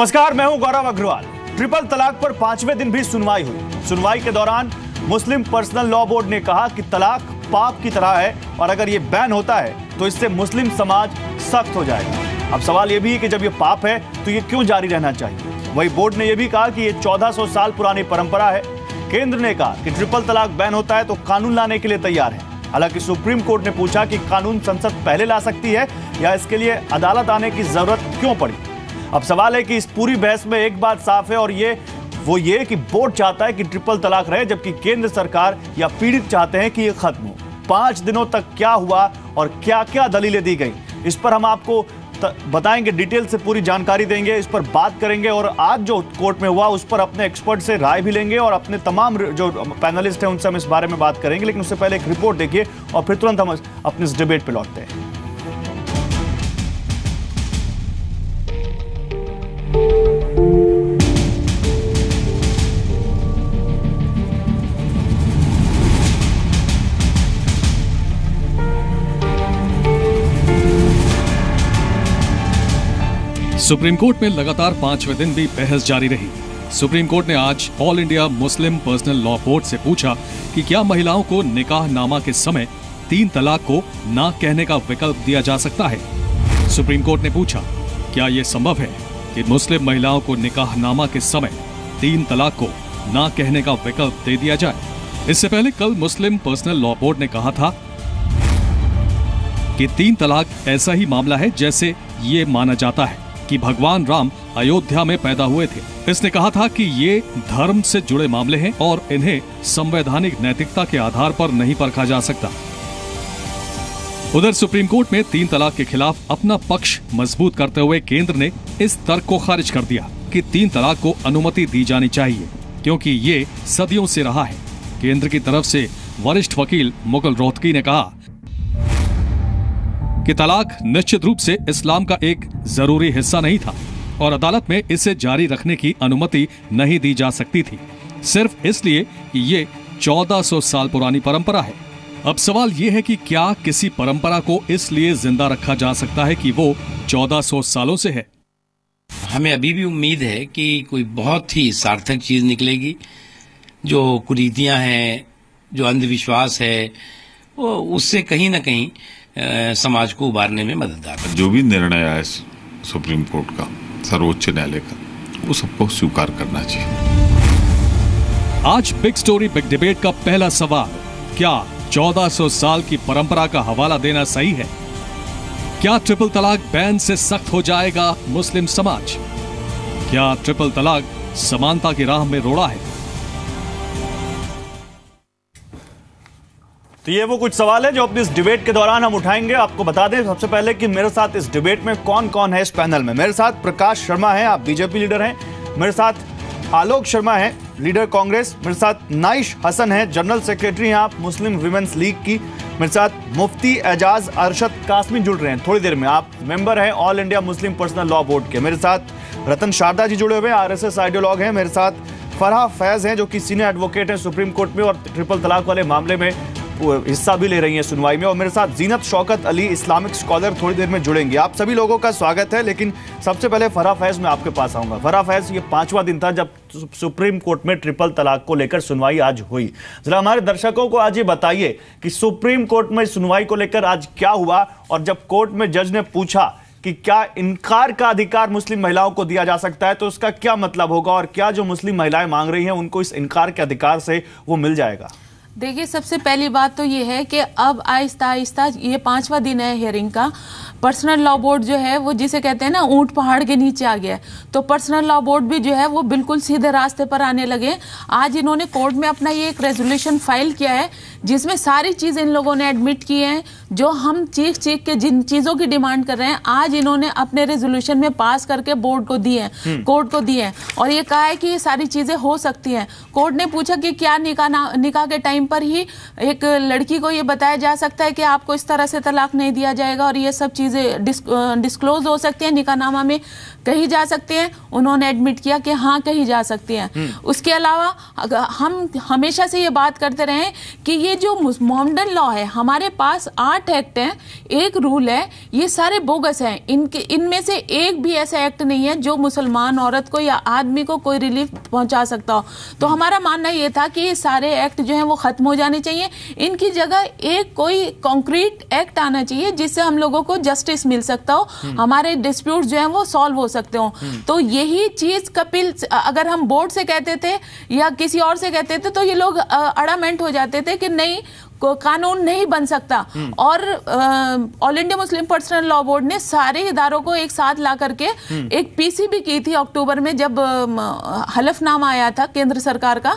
नमस्कार, मैं हूं गौरव अग्रवाल। ट्रिपल तलाक पर 5वें दिन भी सुनवाई हुई। सुनवाई के दौरान मुस्लिम पर्सनल लॉ बोर्ड ने कहा कि तलाक पाप की तरह है और अगर ये बैन होता है तो इससे मुस्लिम समाज सख्त हो जाएगा। अब सवाल ये भी है कि जब ये पाप है तो ये क्यों जारी रहना चाहिए। वही बोर्ड ने यह भी कहा कि ये 1400 साल पुरानी परंपरा है। केंद्र ने कहा कि ट्रिपल तलाक बैन होता है तो कानून लाने के लिए तैयार है। हालांकि सुप्रीम कोर्ट ने पूछा कि कानून संसद पहले ला सकती है या इसके लिए अदालत आने की जरूरत क्यों पड़ी। अब सवाल है कि इस पूरी बहस में एक बात साफ है और ये कि बोर्ड चाहता है कि ट्रिपल तलाक रहे, जबकि केंद्र सरकार या पीड़ित चाहते हैं कि ये खत्म हो। 5 दिनों तक क्या हुआ और क्या क्या दलीलें दी गई, इस पर हम आपको बताएंगे, डिटेल से पूरी जानकारी देंगे, इस पर बात करेंगे और आज जो कोर्ट में हुआ उस पर अपने एक्सपर्ट से राय भी लेंगे और अपने तमाम जो पैनलिस्ट हैं उनसे हम इस बारे में बात करेंगे। लेकिन उससे पहले एक रिपोर्ट देखिए और फिर तुरंत हम अपने इस डिबेट पे लौटते हैं। सुप्रीम कोर्ट में लगातार 5वें दिन भी बहस जारी रही। सुप्रीम कोर्ट ने आज all India Muslim personal law board से पूछा कि क्या महिलाओं को निकाहनामा के समय 3 तलाक को ना कहने का विकल्प दिया जा सकता है। सुप्रीम कोर्ट ने पूछा क्या यह संभव है कि मुस्लिम महिलाओं को निकाहनामा के समय 3 तलाक को ना कहने का विकल्प दे दिया जाए। इससे पहले कल मुस्लिम पर्सनल लॉ बोर्ड ने कहा था कि 3 तलाक ऐसा ही मामला है जैसे ये माना जाता है कि भगवान राम अयोध्या में पैदा हुए थे। इसने कहा था कि ये धर्म से जुड़े मामले हैं और इन्हें संवैधानिक नैतिकता के आधार पर नहीं परखा जा सकता। उधर सुप्रीम कोर्ट में 3 तलाक के खिलाफ अपना पक्ष मजबूत करते हुए केंद्र ने इस तर्क को खारिज कर दिया कि 3 तलाक को अनुमति दी जानी चाहिए क्योंकि ये सदियों से रहा है। केंद्र की तरफ से वरिष्ठ वकील मुकुल रोहतगी ने कहा कि तलाक निश्चित रूप से इस्लाम का एक जरूरी हिस्सा नहीं था और अदालत में इसे जारी रखने की अनुमति नहीं दी जा सकती थी, सिर्फ इसलिए कि ये 1400 साल पुरानी परंपरा है। अब सवाल ये है कि क्या किसी परंपरा को इसलिए जिंदा रखा जा सकता है कि वो 1400 सालों से है। हमें अभी भी उम्मीद है कि कोई बहुत ही सार्थक चीज निकलेगी। जो कुरीतियां हैं, जो अंधविश्वास है, वो उससे कहीं ना कहीं समाज को उबारने में मददगार है। जो भी निर्णय आया सुप्रीम कोर्ट का, सर्वोच्च न्यायालय का, वो सबको स्वीकार करना चाहिए। आज बिग स्टोरी बिग डिबेट का पहला सवाल, क्या 1400 साल की परंपरा का हवाला देना सही है? क्या ट्रिपल तलाक बैन से सख्त हो जाएगा मुस्लिम समाज? क्या ट्रिपल तलाक समानता की राह में रोड़ा है? तो ये वो कुछ सवाल है जो अपने इस डिबेट के दौरान हम उठाएंगे। आपको बता दें सबसे पहले कि मेरे साथ इस डिबेट में कौन कौन है इस पैनल में। मेरे साथ प्रकाश शर्मा है, आप बीजेपी लीडर हैं। मेरे साथ आलोक शर्मा है, लीडर कांग्रेस। मेरे साथ नाइश हसन है, जनरल सेक्रेटरी हैं आप मुस्लिम विमेंस लीग की। मेरे साथ मुफ्ती एजाज अरशद कासमी जुड़ रहे हैं थोड़ी देर में, आप मेंबर हैं all India Muslim personal law board के। मेरे साथ रतन शारदा जी जुड़े हुए हैं, RSS आइडियोलॉग हैं। मेरे साथ फरहा फैज हैं जो कि सीनियर एडवोकेट हैं सुप्रीम कोर्ट में और ट्रिपल तलाक वाले मामले में हिस्सा भी ले रही हैं सुनवाई में। और मेरे साथ जीनत शौकत अली, इस्लामिक स्कॉलर, थोड़ी देर में जुड़ेंगे। आप सभी लोगों का स्वागत है। लेकिन सबसे पहले फरहा फैज मैं आपके पास आऊंगा। फरहा फैज, ये 5वां दिन था जब सुप्रीम कोर्ट में ट्रिपल तलाक को लेकर सुनवाई आज हुई। जरा हमारे दर्शकों को आज ये बताइए कि सुप्रीम कोर्ट में सुनवाई को लेकर आज क्या हुआ और जब कोर्ट में जज ने पूछा कि क्या इनकार का अधिकार मुस्लिम महिलाओं को दिया जा सकता है तो उसका क्या मतलब होगा और क्या जो मुस्लिम महिलाएं मांग रही हैं उनको इस इनकार के अधिकार से वो मिल जाएगा? देखिए, सबसे पहली बात तो ये है कि अब आहिस्ता आहिस्ता ये 5वां दिन है हियरिंग का। पर्सनल लॉ बोर्ड जो है वो जिसे कहते हैं ना ऊंट पहाड़ के नीचे आ गया है, तो पर्सनल लॉ बोर्ड भी जो है वो बिल्कुल सीधे रास्ते पर आने लगे। आज इन्होंने कोर्ट में अपना ये एक रेजोल्यूशन फाइल किया है जिसमें सारी चीज इन लोगों ने एडमिट की है जो हम चीख चीख के जिन चीजों की डिमांड कर रहे हैं आज इन्होंने अपने रेजोल्यूशन में पास करके बोर्ड को दिए हैं, कोर्ट को दिए हैं और ये कहा है कि ये सारी चीजें हो सकती हैं। कोर्ट ने पूछा कि क्या निकाह के टाइम पर ही एक लड़की को ये बताया जा सकता है कि आपको इस तरह से तलाक नहीं दिया जाएगा और ये सब चीजें डिस्क्लोज हो सकती हैं, निकाहनामा में कही जा सकती हैं। उन्होंने एडमिट किया कि हाँ कही जा सकती हैं। उसके अलावा हम हमेशा से ये बात करते रहे कि ये ये जो मोहम्मडन लॉ है, हमारे पास 8 एक्ट हैं, 1 रूल है, ये सारे बोगस हैं। इनमें से एक भी ऐसा एक्ट नहीं है जो मुसलमान औरत को या आदमी को कोई रिलीफ पहुंचा सकता हो। तो हमारा मानना ये था कि ये सारे एक्ट जो हैं वो खत्म हो जाने चाहिए। इनकी जगह एक कोई कॉन्क्रीट एक्ट आना चाहिए जिससे हम लोगों को जस्टिस मिल सकता हो, हमारे डिस्प्यूट जो हैं वो सॉल्व हो सकते हो। तो यही चीज कपिल, अगर हम बोर्ड से कहते थे या किसी और से कहते थे तो ये लोग अड़ामेंट हो जाते थे कि नहीं, कानून नहीं बन सकता। और all India Muslim personal law board ने सारे इदारों को एक साथ ला करके एक पीसी भी की थी अक्टूबर में, जब हलफनामा आया था केंद्र सरकार का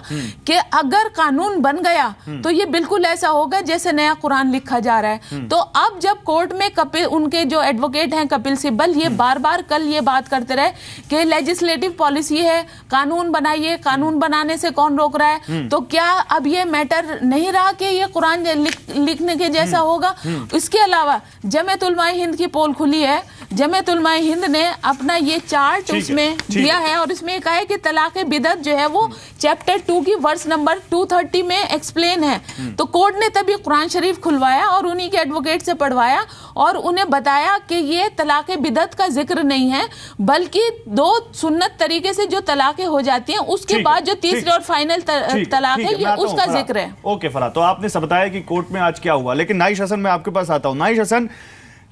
कि अगर कानून बन गया तो ये बिल्कुल ऐसा होगा जैसे नया कुरान लिखा जा रहा है। तो अब जब कोर्ट में कपिल, उनके जो एडवोकेट हैं कपिल सिब्बल, ये बार बार कल ये बात करते रहे कि लेजिस्लेटिव पॉलिसी है, कानून बनाइए, कानून बनाने से कौन रोक रहा है। तो क्या अब ये मैटर नहीं रहा कि ये कुरान लिखने के जैसा होगा? इसके अलावा जमीयत उलमा हिंद की पोल खुली है, जमीयत उलमा हिंद ने अपना ये चार्ट उसमें दिया है और इसमें कहा है कि तलाक बिदअत जो है वो चैप्टर 2 की वर्स नंबर 230 में एक्सप्लेन है। तो कोर्ट ने तभी कुरान शरीफ खुलवाया और उन्हीं के एडवोकेट से पढ़वाया और उन्हें बताया कि ये तलाक बिदअत का जिक्र नहीं है, बल्कि 2 सुन्नत तरीके से जो तलाकें हो जाती हैं उसके बाद जो तीसरी और फाइनल तलाक है, ये उसका जिक्र है। ओके फराह, तो आपने सब बताया कि कोर्ट में आज क्या हुआ, लेकिन नाइश हसन मैं आपके पास आता हूं। नाइश हसन,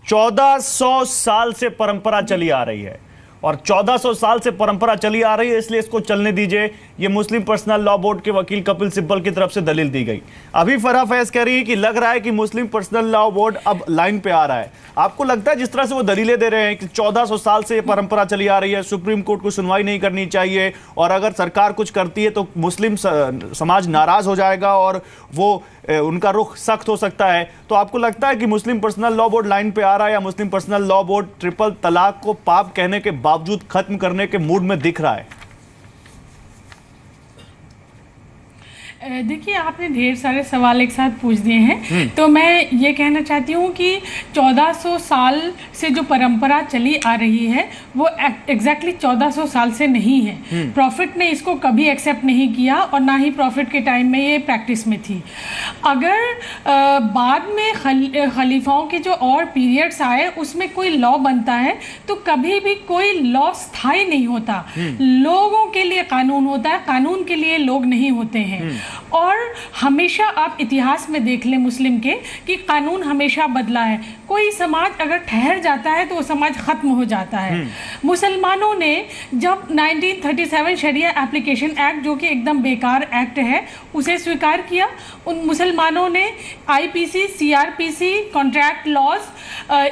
1400 साल से परंपरा चली आ रही है और 1400 साल से परंपरा चली आ रही है, इसलिए इसको चलने दीजिए, ये मुस्लिम पर्सनल लॉ बोर्ड के वकील कपिल सिब्बल की तरफ से दलील दी गई। अभी फराह फैज कह रही है कि लग रहा है कि मुस्लिम पर्सनल लॉ बोर्ड अब लाइन पे आ रहा है। आपको लगता है जिस तरह से वो दलीलें दे रहे हैं कि 1400 साल से ये परंपरा चली आ रही है, सुप्रीम कोर्ट को सुनवाई नहीं करनी चाहिए और अगर सरकार कुछ करती है तो मुस्लिम समाज नाराज हो जाएगा और वो उनका रुख सख्त हो सकता है, तो आपको लगता है कि मुस्लिम पर्सनल लॉ बोर्ड लाइन पे आ रहा है या मुस्लिम पर्सनल लॉ बोर्ड ट्रिपल तलाक को पाप कहने के बावजूद खत्म करने के मूड में दिख रहा है? देखिए, आपने ढेर सारे सवाल एक साथ पूछ दिए हैं, तो मैं ये कहना चाहती हूँ कि 1400 साल से जो परंपरा चली आ रही है वो एग्जैक्टली 1400 साल से नहीं है। प्रॉफिट ने इसको कभी एक्सेप्ट नहीं किया और ना ही प्रॉफिट के टाइम में ये प्रैक्टिस में थी। अगर बाद में खलीफाओं के जो और पीरियड्स आए उसमें कोई लॉ बनता है तो कभी भी कोई लॉ स्थायी नहीं होता। लोगों के लिए कानून होता है, कानून के लिए लोग नहीं होते हैं। और हमेशा आप इतिहास में देख लें मुस्लिम के कि कानून हमेशा बदला है। कोई समाज अगर ठहर जाता है तो वो समाज खत्म हो जाता है। मुसलमानों ने जब 1937 शरिया एप्लीकेशन एक्ट, जो कि एकदम बेकार एक्ट है, उसे स्वीकार किया, उन मुसलमानों ने IPC, CrPC, contract laws,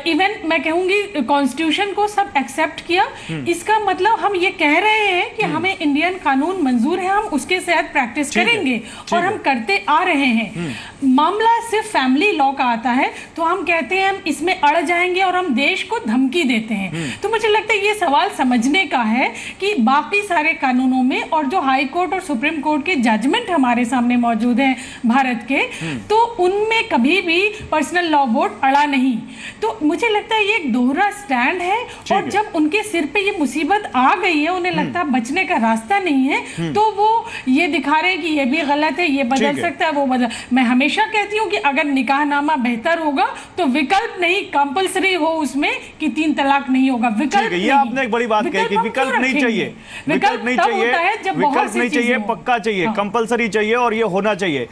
even मैं कहूँगी कॉन्स्टिट्यूशन को सब एक्सेप्ट किया। इसका मतलब हम ये कह रहे हैं कि हमें इंडियन कानून मंजूर है, हम उसके तहत प्रैक्टिस करेंगे और हम करते आ रहे हैं। मामला सिर्फ फैमिली लॉ का आता है तो हम कहते हैं हम इसमें अड़ जाएंगे और हम देश को धमकी देते हैं। तो मुझे लगता है ये सवाल समझने का है कि बाकी सारे कानूनों में और जो हाई कोर्ट और सुप्रीम कोर्ट के जजमेंट हमारे सामने मौजूद हैं भारत के, तो उनमें कभी भी पर्सनल लॉ बोर्ड अड़ा नहीं। तो मुझे लगता है ये एक दोहरा स्टैंड है और जब उनके सिर पे ये मुसीबत आ गई है, उन्हें लगता है बचने का रास्ता नहीं है, तो वो ये दिखा रहे हैं कि ये भी गलत है, ये बदल सकता है, वो बदल। मैं हमेशा कहती हूँ कि अगर निकाहनामा बेहतर होगा तो विकल्प नहीं, कंपलसरी हो उसमें कि 3 तलाक नहीं होगा, विकल्प। ये आपने एक बड़ी बात कही कि विकल्प नहीं चाहिए, विकल्प नहीं चाहिए, विकल्प नहीं चाहिए, पक्का चाहिए, कंपलसरी चाहिए और ये होना चाहिए।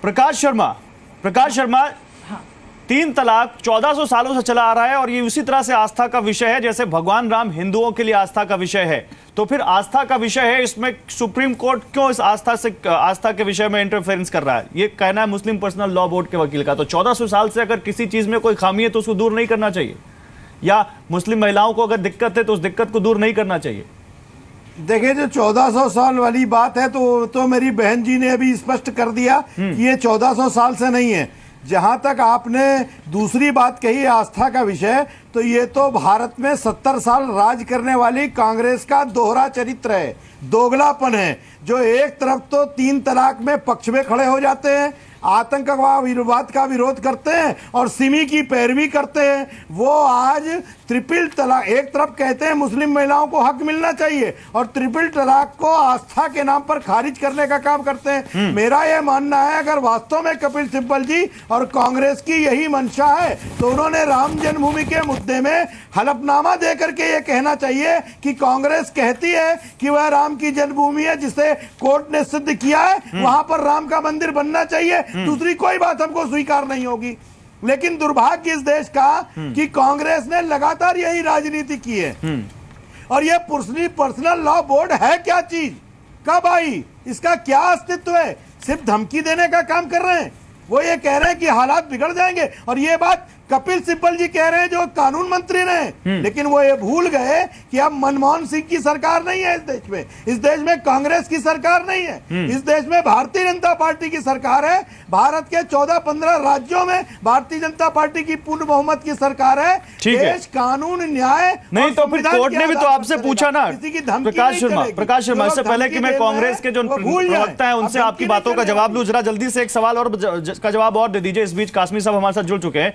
प्रकाश शर्मा, 3 तलाक 1400 सालों से चला आ रहा है और ये उसी तरह से आस्था का विषय है जैसे भगवान राम हिंदुओं के लिए आस्था का विषय है। तो फिर आस्था का विषय है, इसमें सुप्रीम कोर्ट क्यों इस आस्था के विषय में इंटरफेरेंस कर रहा है? ये कहना है मुस्लिम पर्सनल लॉ बोर्ड के वकील का। तो 1400 साल से अगर किसी चीज में कोई खामी है तो उसको दूर नहीं करना चाहिए, या मुस्लिम महिलाओं को अगर दिक्कत है तो उस दिक्कत को दूर नहीं करना चाहिए? देखिए, जो 1400 साल वाली बात है तो मेरी बहन जी ने अभी स्पष्ट कर दिया कि ये 1400 साल से नहीं है। जहां तक आपने दूसरी बात कही आस्था का विषय, तो ये तो भारत में 70 साल राज करने वाली कांग्रेस का दोहरा चरित्र है, दोगलापन है, जो एक तरफ तो 3 तलाक में पक्ष में खड़े हो जाते हैं आतंकवाद का विरोध करते हैं और सिमी की पैरवी करते हैं, वो आज ट्रिपल तलाक, एक तरफ कहते हैं मुस्लिम महिलाओं को हक मिलना चाहिए और ट्रिपल तलाक को आस्था के नाम पर खारिज करने का काम करते हैं। मेरा यह मानना है अगर वास्तव में कपिल सिब्बल जी और कांग्रेस की यही मंशा है तो उन्होंने राम जन्मभूमि के मुद्दे में हलफनामा देकर के यह कहना चाहिए कि कांग्रेस कहती है कि वह राम की जन्मभूमि है जिसे कोर्ट ने सिद्ध किया है, वहां पर राम का मंदिर बनना चाहिए, दूसरी कोई बात हमको स्वीकार नहीं होगी। लेकिन दुर्भाग्य इस देश का कि कांग्रेस ने लगातार यही राजनीति की है। और ये पर्सनल लॉ बोर्ड है क्या चीज, कब आई, इसका क्या अस्तित्व है? सिर्फ धमकी देने का काम कर रहे हैं। वो ये कह रहे हैं कि हालात बिगड़ जाएंगे और ये बात कपिल सिब्बल जी कह रहे हैं जो कानून मंत्री रहे, लेकिन वो ये भूल गए कि अब मनमोहन सिंह की सरकार नहीं है इस देश में कांग्रेस की सरकार नहीं है, इस देश में भारतीय जनता पार्टी की सरकार है। भारत के 14-15 राज्यों में भारतीय जनता पार्टी की पूर्ण बहुमत की सरकार है। देश कानून न्याय नहीं तो फिर कोर्ट ने भी तो आपसे पूछा ना प्रकाश शर्मा, इससे पहले कि मैं कांग्रेस के जो प्रवक्ता है उनसे आपकी बातों का जवाब लूं, जरा जल्दी से एक सवाल और का जवाब और दे दीजिए। इस बीच कासमी साहब हमारे साथ जुड़ चुके हैं।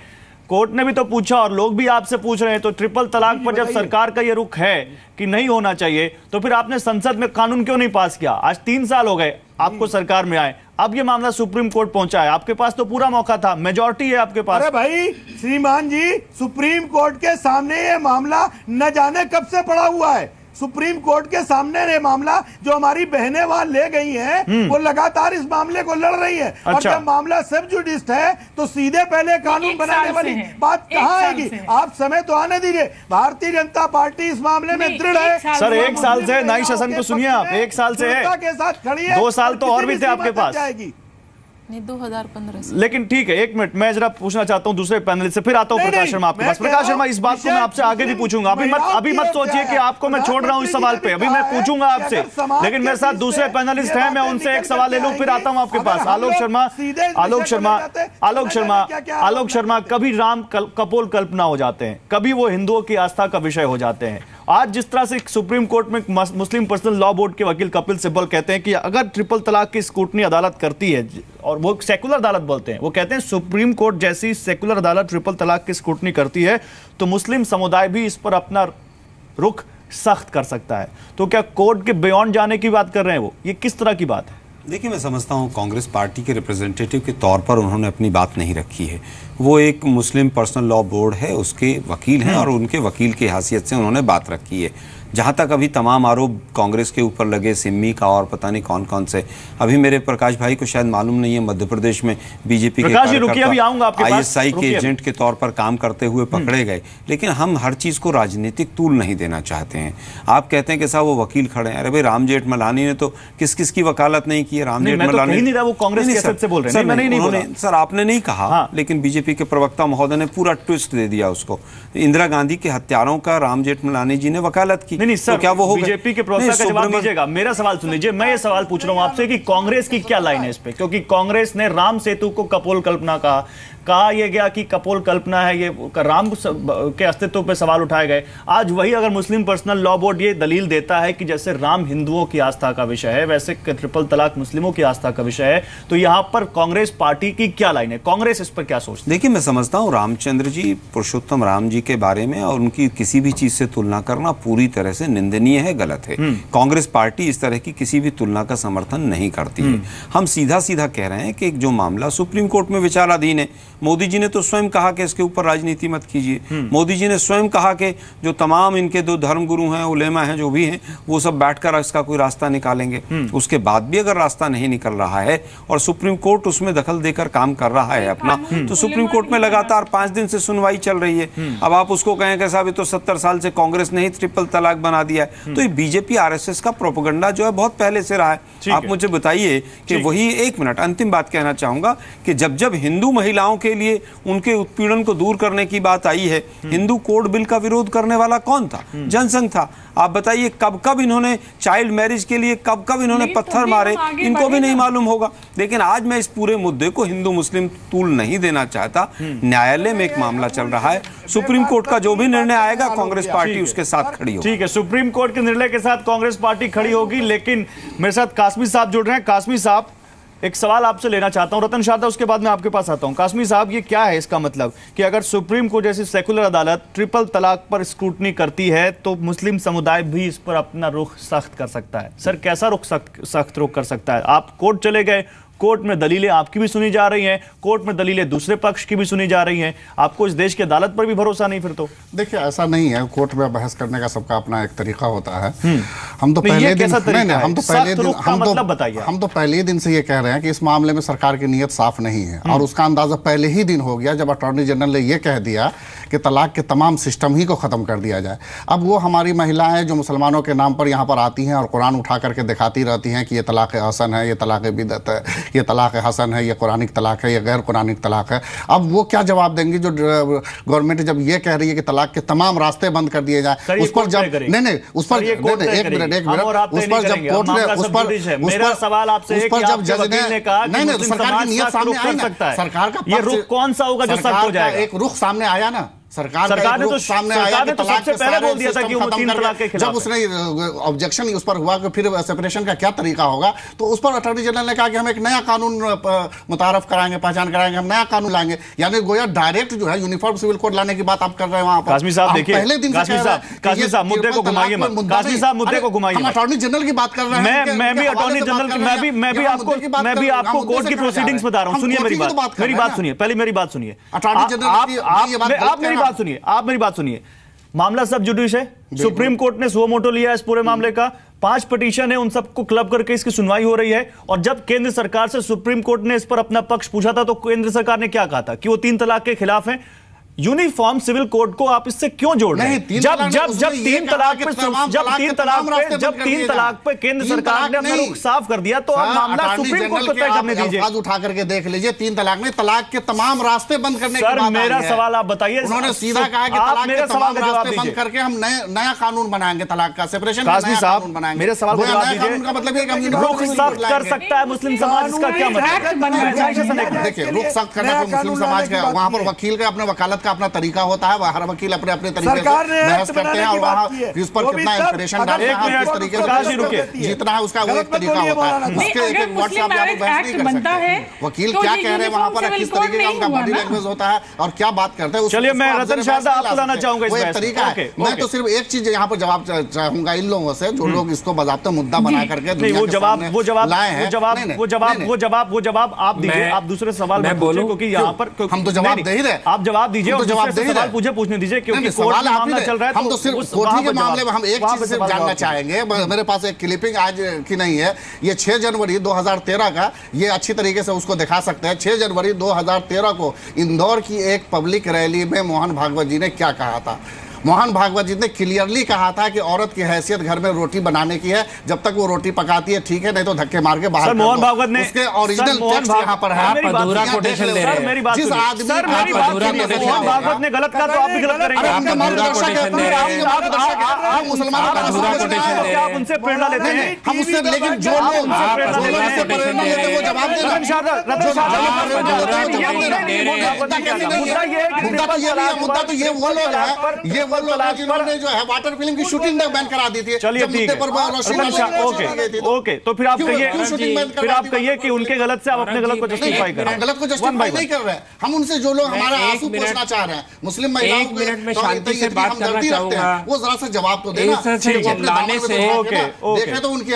कोर्ट ने भी तो पूछा और लोग भी आपसे पूछ रहे हैं, तो ट्रिपल तलाक पर जब सरकार का ये रुख है कि नहीं होना चाहिए, तो फिर आपने संसद में कानून क्यों नहीं पास किया? आज 3 साल हो गए आपको सरकार में आए, अब ये मामला सुप्रीम कोर्ट पहुंचा है, आपके पास तो पूरा मौका था, मेजॉरिटी है आपके पास। अरे भाई श्रीमान जी, सुप्रीम कोर्ट के सामने ये मामला न जाने कब से पड़ा हुआ है। सुप्रीम कोर्ट के सामने ये मामला जो हमारी बहनें वहां ले गई हैं, वो लगातार इस मामले को लड़ रही है। अच्छा। और जब मामला सब जुडिस्ट है तो सीधे पहले कानून बनाने वाली बात कहां आएगी? आप समय तो आने दीजिए। भारतीय जनता पार्टी इस मामले में दृढ़ है। सर 1 साल से नाई शासन को सुनिए आप, 1 साल से है, के साथ खड़ी है, 2 साल तो और भी थे आपके पास। नहीं 2015 से। लेकिन ठीक है, 1 मिनट मैं जरा पूछना चाहता हूं दूसरे पैनल से, फिर आता हूं प्रकाश शर्मा आपके पास। प्रकाश शर्मा, इस बात को मैं आपसे आगे भी पूछूंगा, अभी मत सोचिए कि आपको मैं छोड़ रहा हूं इस सवाल पे, अभी मैं पूछूंगा आपसे, लेकिन मेरे साथ दूसरे पैनलिस्ट हैं, मैं उनसे एक सवाल ले लूं फिर आता हूं आपके पास। आलोक शर्मा, कभी राम कपोल कल्पना हो जाते हैं, कभी वो हिंदुओं की आस्था का विषय हो जाते हैं। आज जिस तरह से सुप्रीम कोर्ट में मुस्लिम पर्सनल लॉ बोर्ड के वकील कपिल सिब्बल कहते हैं कि अगर ट्रिपल तलाक की स्क्रूटनी अदालत करती है, और वो सेकुलर अदालत बोलते हैं, वो कहते हैं सुप्रीम कोर्ट जैसी सेकुलर अदालत ट्रिपल तलाक की स्क्रूटनी करती है तो मुस्लिम समुदाय भी इस पर अपना रुख सख्त कर सकता है। तो क्या कोर्ट के बियॉन्ड जाने की बात कर रहे हैं वो? ये किस तरह की बात है? देखिए, मैं समझता हूँ कांग्रेस पार्टी के रिप्रेजेंटेटिव के तौर पर उन्होंने अपनी बात नहीं रखी है। वो एक मुस्लिम पर्सनल लॉ बोर्ड है, उसके वकील हैं और उनके वकील की हैसियत से उन्होंने बात रखी है। जहाँ तक अभी तमाम आरोप कांग्रेस के ऊपर लगे, सिम्मी का और पता नहीं कौन कौन से, अभी मेरे प्रकाश भाई को शायद मालूम नहीं है, मध्य प्रदेश में बीजेपी के ISI के एजेंट के तौर पर काम करते हुए पकड़े गए। लेकिन हम हर चीज को राजनीतिक तूल नहीं देना चाहते हैं। आप कहते हैं कि साहब वो वकील खड़े हैं, अरे भाई राम जेठमलानी ने तो किस किस की वकालत नहीं की है? राम जेठमलानी सर आपने नहीं कहा, लेकिन बीजेपी के प्रवक्ता महोदय ने पूरा ट्विस्ट दे दिया उसको। इंदिरा गांधी के हत्यारों का राम जेठमलानी जी ने वकालत की। नहीं सर, तो क्या वो बीजेपी के प्रवक्ता का जवाब दीजिएगा। मेरा सवाल सुन लीजिए, मैं ये सवाल पूछ रहा हूं आपसे कि कांग्रेस की क्या लाइन है इस पे, क्योंकि कांग्रेस ने राम सेतु को कपोल कल्पना कहा यह गया कि कपोल कल्पना है, ये राम के अस्तित्व पे सवाल उठाए गए। आज वही अगर मुस्लिम पर्सनल लॉ बोर्ड ये दलील देता है कि जैसे राम हिंदुओं की आस्था का विषय है वैसे ट्रिपल तलाक मुस्लिमों की आस्था का विषय है, तो यहां पर कांग्रेस पार्टी की क्या लाइन है? कांग्रेस इस पर क्या सोचती है? देखिए, मैं समझता हूं रामचंद्र जी, पुरुषोत्तम राम जी के बारे में और उनकी किसी भी चीज से तुलना करना पूरी तरह से निंदनीय है, गलत है। कांग्रेस पार्टी इस तरह की किसी भी तुलना का समर्थन नहीं करती है। हम सीधा सीधा कह रहे हैं कि जो मामला सुप्रीम कोर्ट में विचाराधीन है, मोदी जी ने तो स्वयं कहा कि इसके ऊपर राजनीति मत कीजिए। मोदी जी ने स्वयं कहा कि जो तमाम इनके 2 धर्मगुरु हैं, उलेमा हैं, जो भी हैं, वो सब बैठकर इसका कोई रास्ता निकालेंगे। उसके बाद भी अगर रास्ता नहीं निकल रहा है और सुप्रीम कोर्ट उसमें दखल देकर काम कर रहा है अपना, तो सुप्रीम कोर्ट में लगातार 5 दिन से सुनवाई चल रही है। अब आप उसको कहें कि साहब ये तो 70 साल से कांग्रेस ने ही ट्रिपल तलाक बना दिया है, तो ये बीजेपी RSS का प्रोपेगेंडा जो है बहुत पहले से रहा है। आप मुझे बताइए कि वही, 1 मिनट अंतिम बात कहना चाहूंगा कि जब हिंदू महिलाओं के लिए उनके उत्पीड़न को दूर करने की बात आई है, हिंदू कोड बिल का विरोध करने वाला कौन था? जनसंघ था। आप बताइए कब इन्होंने चाइल्ड मैरिज के लिए कब इन्होंने पत्थर मारे, इनको भी नहीं मालूम होगा। लेकिन आज मैं इस पूरे मुद्दे को हिंदू मुस्लिम तूल नहीं देना चाहता। न्यायालय में एक मामला चल रहा है, सुप्रीम कोर्ट का जो भी निर्णय आएगा कांग्रेस पार्टी उसके साथ खड़ी होगी। ठीक है, सुप्रीम कोर्ट के निर्णय के साथ कांग्रेस पार्टी खड़ी होगी। लेकिन मेरे साथ कासमी साहब जुड़ रहे हैं। कासमी साहब, एक सवाल आपसे लेना चाहता हूं रतन शारदा, उसके बाद मैं आपके पास आता हूं। कासमी साहब, ये क्या है इसका मतलब कि अगर सुप्रीम कोर्ट जैसी सेकुलर अदालत ट्रिपल तलाक पर स्क्रूटनी करती है तो मुस्लिम समुदाय भी इस पर अपना रुख सख्त कर सकता है? सर, कैसा रुख सख्त रुख कर सकता है? आप कोर्ट चले गए, कोर्ट में दलीलें आपकी भी सुनी जा रही हैं, कोर्ट में दलीलें दूसरे पक्ष की भी सुनी जा रही हैं, आपको इस देश की अदालत पर भी भरोसा नहीं? फिर तो देखिए, ऐसा नहीं है, कोर्ट में बहस करने का सबका अपना एक तरीका होता है। हम तो पहले दिन हम तो पहले दिन से ये कह रहे हैं कि इस मामले में सरकार की नीयत साफ नहीं है, और उसका अंदाजा पहले ही दिन हो गया जब अटॉर्नी जनरल ने यह कह दिया कि तलाक के तमाम सिस्टम ही को खत्म कर दिया जाए। अब वो हमारी महिलाएं जो मुसलमानों के नाम पर यहाँ पर आती हैं और कुरान उठा करके दिखाती रहती हैं कि ये तलाक हसन है, ये तलाक बिदअत है, ये तलाक हसन है, ये कुरानिक तलाक है, ये गैर कुरानिक तलाक है। अब वो क्या जवाब देंगी जो गवर्नमेंट जब ये कह रही है कि तलाक के तमाम रास्ते बंद कर दिए जाए? उस पर जब नहीं उस पर एक मिनट उस पर जब कोर्ट ने उस पर सवाल आपसे है कि जब जज ने कहा नहीं सरकार की नीयत सामने आई ना, सरकार का ये रुख कौन सा होगा जो सख्त हो जाएगा? एक रुख सामने आया ना, सरकार ने तो सामने आया कि तलाक के पहले बोल दिया था कि वो तीन तलाक के खिलाफ। जब उसने ऑब्जेक्शन उस पर हुआ कि फिर सेपरेशन का क्या तरीका होगा, तो उस पर अटॉर्नी जनरल ने कहा कि हम एक नया कानून मुतारफ कराएंगे, पहचान कराएंगे, हम नया कानून लाएंगे। यानी गोया डायरेक्ट जो है यूनिफॉर्म सिविल कोड लाने की बात आप कर रहे हैं वहां पर। कासमी साहब देखिए, पहले दिन कासमी साहब मुद्दे को घुमाइए मत, कासमी साहब मुद्दे को घुमाइए। हम अटॉर्नी जनरल की बात कर रहे हैं, मैं भी अटॉर्नी जनरल की मैं भी आपको कोर्ट की प्रोसीडिंग्स बता रहा हूं। सुनिए मेरी बात सुनिए, पहले मेरी बात सुनिए। अटॉर्नी जनरल आप मेरी बात सुनिए, आप मेरी बात सुनिए। मामला सब जुडिश है, सुप्रीम कोर्ट ने सुओ मोटो लिया इस पूरे मामले का, 5 पिटीशन है, उन सबको क्लब करके इसकी सुनवाई हो रही है। और जब केंद्र सरकार से सुप्रीम कोर्ट ने इस पर अपना पक्ष पूछा था तो केंद्र सरकार ने क्या कहा था कि वो 3 तलाक के खिलाफ है। यूनिफॉर्म सिविल कोड को आप इससे क्यों जोड़ रहे हैं? जब तीन तलाक पे केंद्र सरकार ने अपना रुख साफ कर दिया तो अब मामला सुप्रीम कोर्ट को तय करने दीजिए। आज उठा करके देख लीजिए, 3 तलाक में तलाक के तमाम रास्ते बंद करने की बात है। मेरा सवाल आप बताइए। उन्होंने सीधा कहा कि तलाक के तमाम रास्ते बंद करके हम नया कानून बनाएंगे, तलाक का सेपरेशन का नया कानून बनाएंगे। मेरे सवाल का जवाब दीजिए। का मतलब है कि रुख सख्त कर सकता है मुस्लिम समाज, इसका क्या मतलब? देखिए, रुख सख्त करने पर मुस्लिम समाज का वहां पर वकील का अपने वकालत का अपना तरीका होता है, हर वकील अपने अपने तरीके से बहस करते हैं और वहाँ किस पर कितना इंप्रेशन डालना है, किस तरीके से जीतना है, उसका वो एक तरीका होता है। उसके एक व्हाट्सएप पे आप बहस नहीं कर सकते। वकील क्या कह रहे हैं वहाँ पर, किस तरीके का उनका बॉडी लैंग्वेज होता है और क्या बात करते हैं। चलिए, मैं रतन शारदा आपको लाना चाहूंगा, वो एक तरीका है। मैं तो सिर्फ एक चीज यहाँ पर जवाब चाहूंगा इन लोगों से जो लोग इसको बाज़ाब्ता मुद्दा बना करके वो जवाब आप दीजिए। आप दूसरे सवाल में बोलो, क्योंकि यहाँ पर हम तो जवाब दे ही रहे, आप जवाब दीजिए और जवाब दे मुझे पूछने दीजिए, क्योंकि सवाल मामला चल रहा है। हम तो सिर्फ कोठी के मामले में हम एक चीज सिर्फ जानना चाहेंगे। मेरे पास एक क्लिपिंग आज की नहीं है, ये 6 जनवरी 2013 का, ये अच्छी तरीके से उसको दिखा सकते हैं। 6 जनवरी 2013 को इंदौर की एक पब्लिक रैली में मोहन भागवत जी ने क्या कहा था। मोहन भागवत जी ने क्लियरली कहा था कि औरत की हैसियत घर में रोटी बनाने की है, जब तक वो रोटी पकाती है ठीक है, नहीं तो धक्के मार के बाहर। मोहन भागवत ने उसके ओरिजिनल टेक्स्ट यहाँ पर है। अधूरा कोटेशन ले रहे हैं। मेरी बात सुनिए, मोहन भागवत ने गलत कहा तो आप भी गलत करेंगे। आप उनसे प्रेरणा लेते हैं, हम उससे, लेकिन जो लोग वो जवाब दे रहे हैं। मुद्दा तो ये वो लोग है, ये वो लोग हैं जिन्होंने जो है वाटर फिल्म की शूटिंग बैन करा दी थी। चलिए ठीक है, ओके, तो फिर आप कहिए कि उनके गलत से आप अपने गलत को जस्टिफाई करें। गलत को जस्टिफाई नहीं कर रहे हैं हम, उनसे जो लोग हमारा आंसू पोंछना चाह रहे हैं, मुस्लिम महिलाओं को मिनट में शांति से बात करना चाहूंगा, वो जरा सा जवाब तो देना। देखे तो उनकी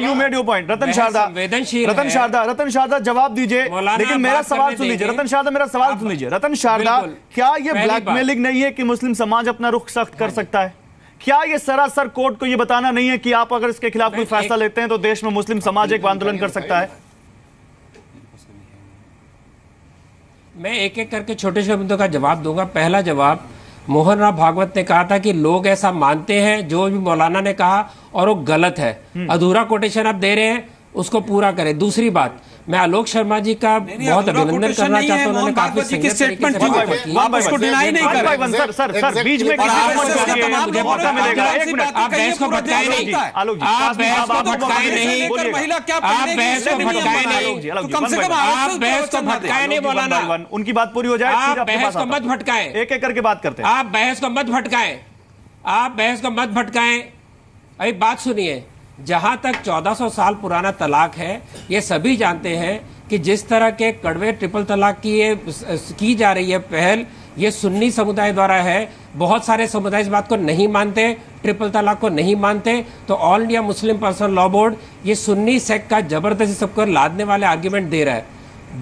यू मेड योर पॉइंट। रतन शारदा जवाब दीजिए, लेकिन मेरा सवाल सुन लीजिए। रतन शारदा मेरा सवाल सुन लीजिए। रतन शारदा, क्या ये ब्लैकमेलिंग नहीं है कि मुस्लिम समाज अपना रुख सख्त कर सकता है? क्या ये सरासर कोर्ट को ये बताना नहीं है कि आप अगर इसके खिलाफ कोई फैसला लेते हैं तो देश में मुस्लिम समाज एक आंदोलन कर सकता है? मैं एक एक करके छोटे छोटे मुद्दों का जवाब दूंगा। पहला जवाब, मोहन राव भागवत ने कहा था कि लोग ऐसा मानते हैं, जो भी मौलाना ने कहा, और वो गलत है। अधूरा कोटेशन आप दे रहे हैं, उसको पूरा करें। दूसरी बात, मैं आलोक शर्मा जी का बहुत अभिनंदन करना चाहता हूं। उन्होंने काफी स्टेटमेंट उसको डिनाई नहीं कर रहे। सर बीच में मुझे मौका मिलेगा। एक मिनट, आप बहस को भटकाए नहीं, आप बहस को भटकाए नहीं, आप बहस को भटकाए नहीं, आप बहस को भटकाए नहीं। मौलाना, उनकी बात पूरी हो जाए, आप बहस को मत भटकाएं। एक एक करके बात करते हैं। आप बहस को मत भटकाएं, आप बहस को मत भटकाएं। अभी बात सुनिए। जहां तक 1400 साल पुराना तलाक है, ये सभी जानते हैं कि जिस तरह के कड़वे ट्रिपल तलाक की जा रही है पहल, ये सुन्नी समुदाय द्वारा है। बहुत सारे समुदाय इस बात को नहीं मानते, ट्रिपल तलाक को नहीं मानते। तो all India Muslim personal law board ये सुन्नी सेक्ट का जबरदस्ती सबको लादने वाले आर्ग्यूमेंट दे रहा है।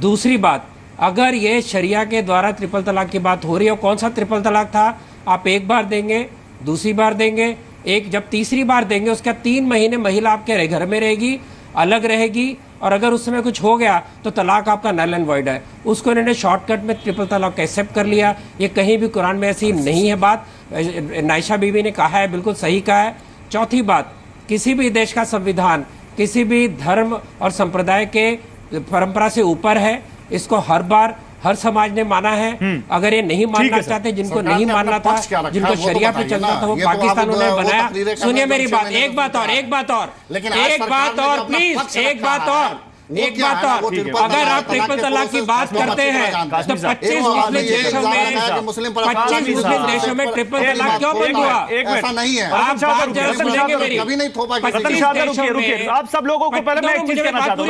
दूसरी बात, अगर ये शरिया के द्वारा ट्रिपल तलाक की बात हो रही है, कौन सा ट्रिपल तलाक था? आप एक बार देंगे, दूसरी बार देंगे, जब तीसरी बार देंगे उसके 3 महीने महिला आपके घर में रहेगी, अलग रहेगी, और अगर उस समय कुछ हो गया तो तलाक आपका नल एंड वॉइड है। उसको इन्होंने शॉर्टकट में ट्रिपल तलाक एक्सेप्ट कर लिया। ये कहीं भी कुरान में ऐसी नहीं है बात। नायशा बीबी ने कहा है, बिल्कुल सही कहा है। चौथी बात, किसी भी देश का संविधान किसी भी धर्म और संप्रदाय के परंपरा से ऊपर है। इसको हर बार हर समाज ने माना है। अगर ये नहीं मानना चाहते, जिनको नहीं मानना था, जिनको शरिया पे चलना था, वो पाकिस्तान उन्होंने बनाया। सुनिए मेरी बात, एक बात और प्लीज, एक बात और अगर आप ट्रिपल तलाक की बात करते हैं तो 25 मुस्लिम देशों में ट्रिपल तलाक क्यों बंद हुआ? ऐसा नहीं है। आप बात जरा सुनेंगे मेरी। आप सब लोगों को पहले मैं एक चीज कहना चाहता हूँ,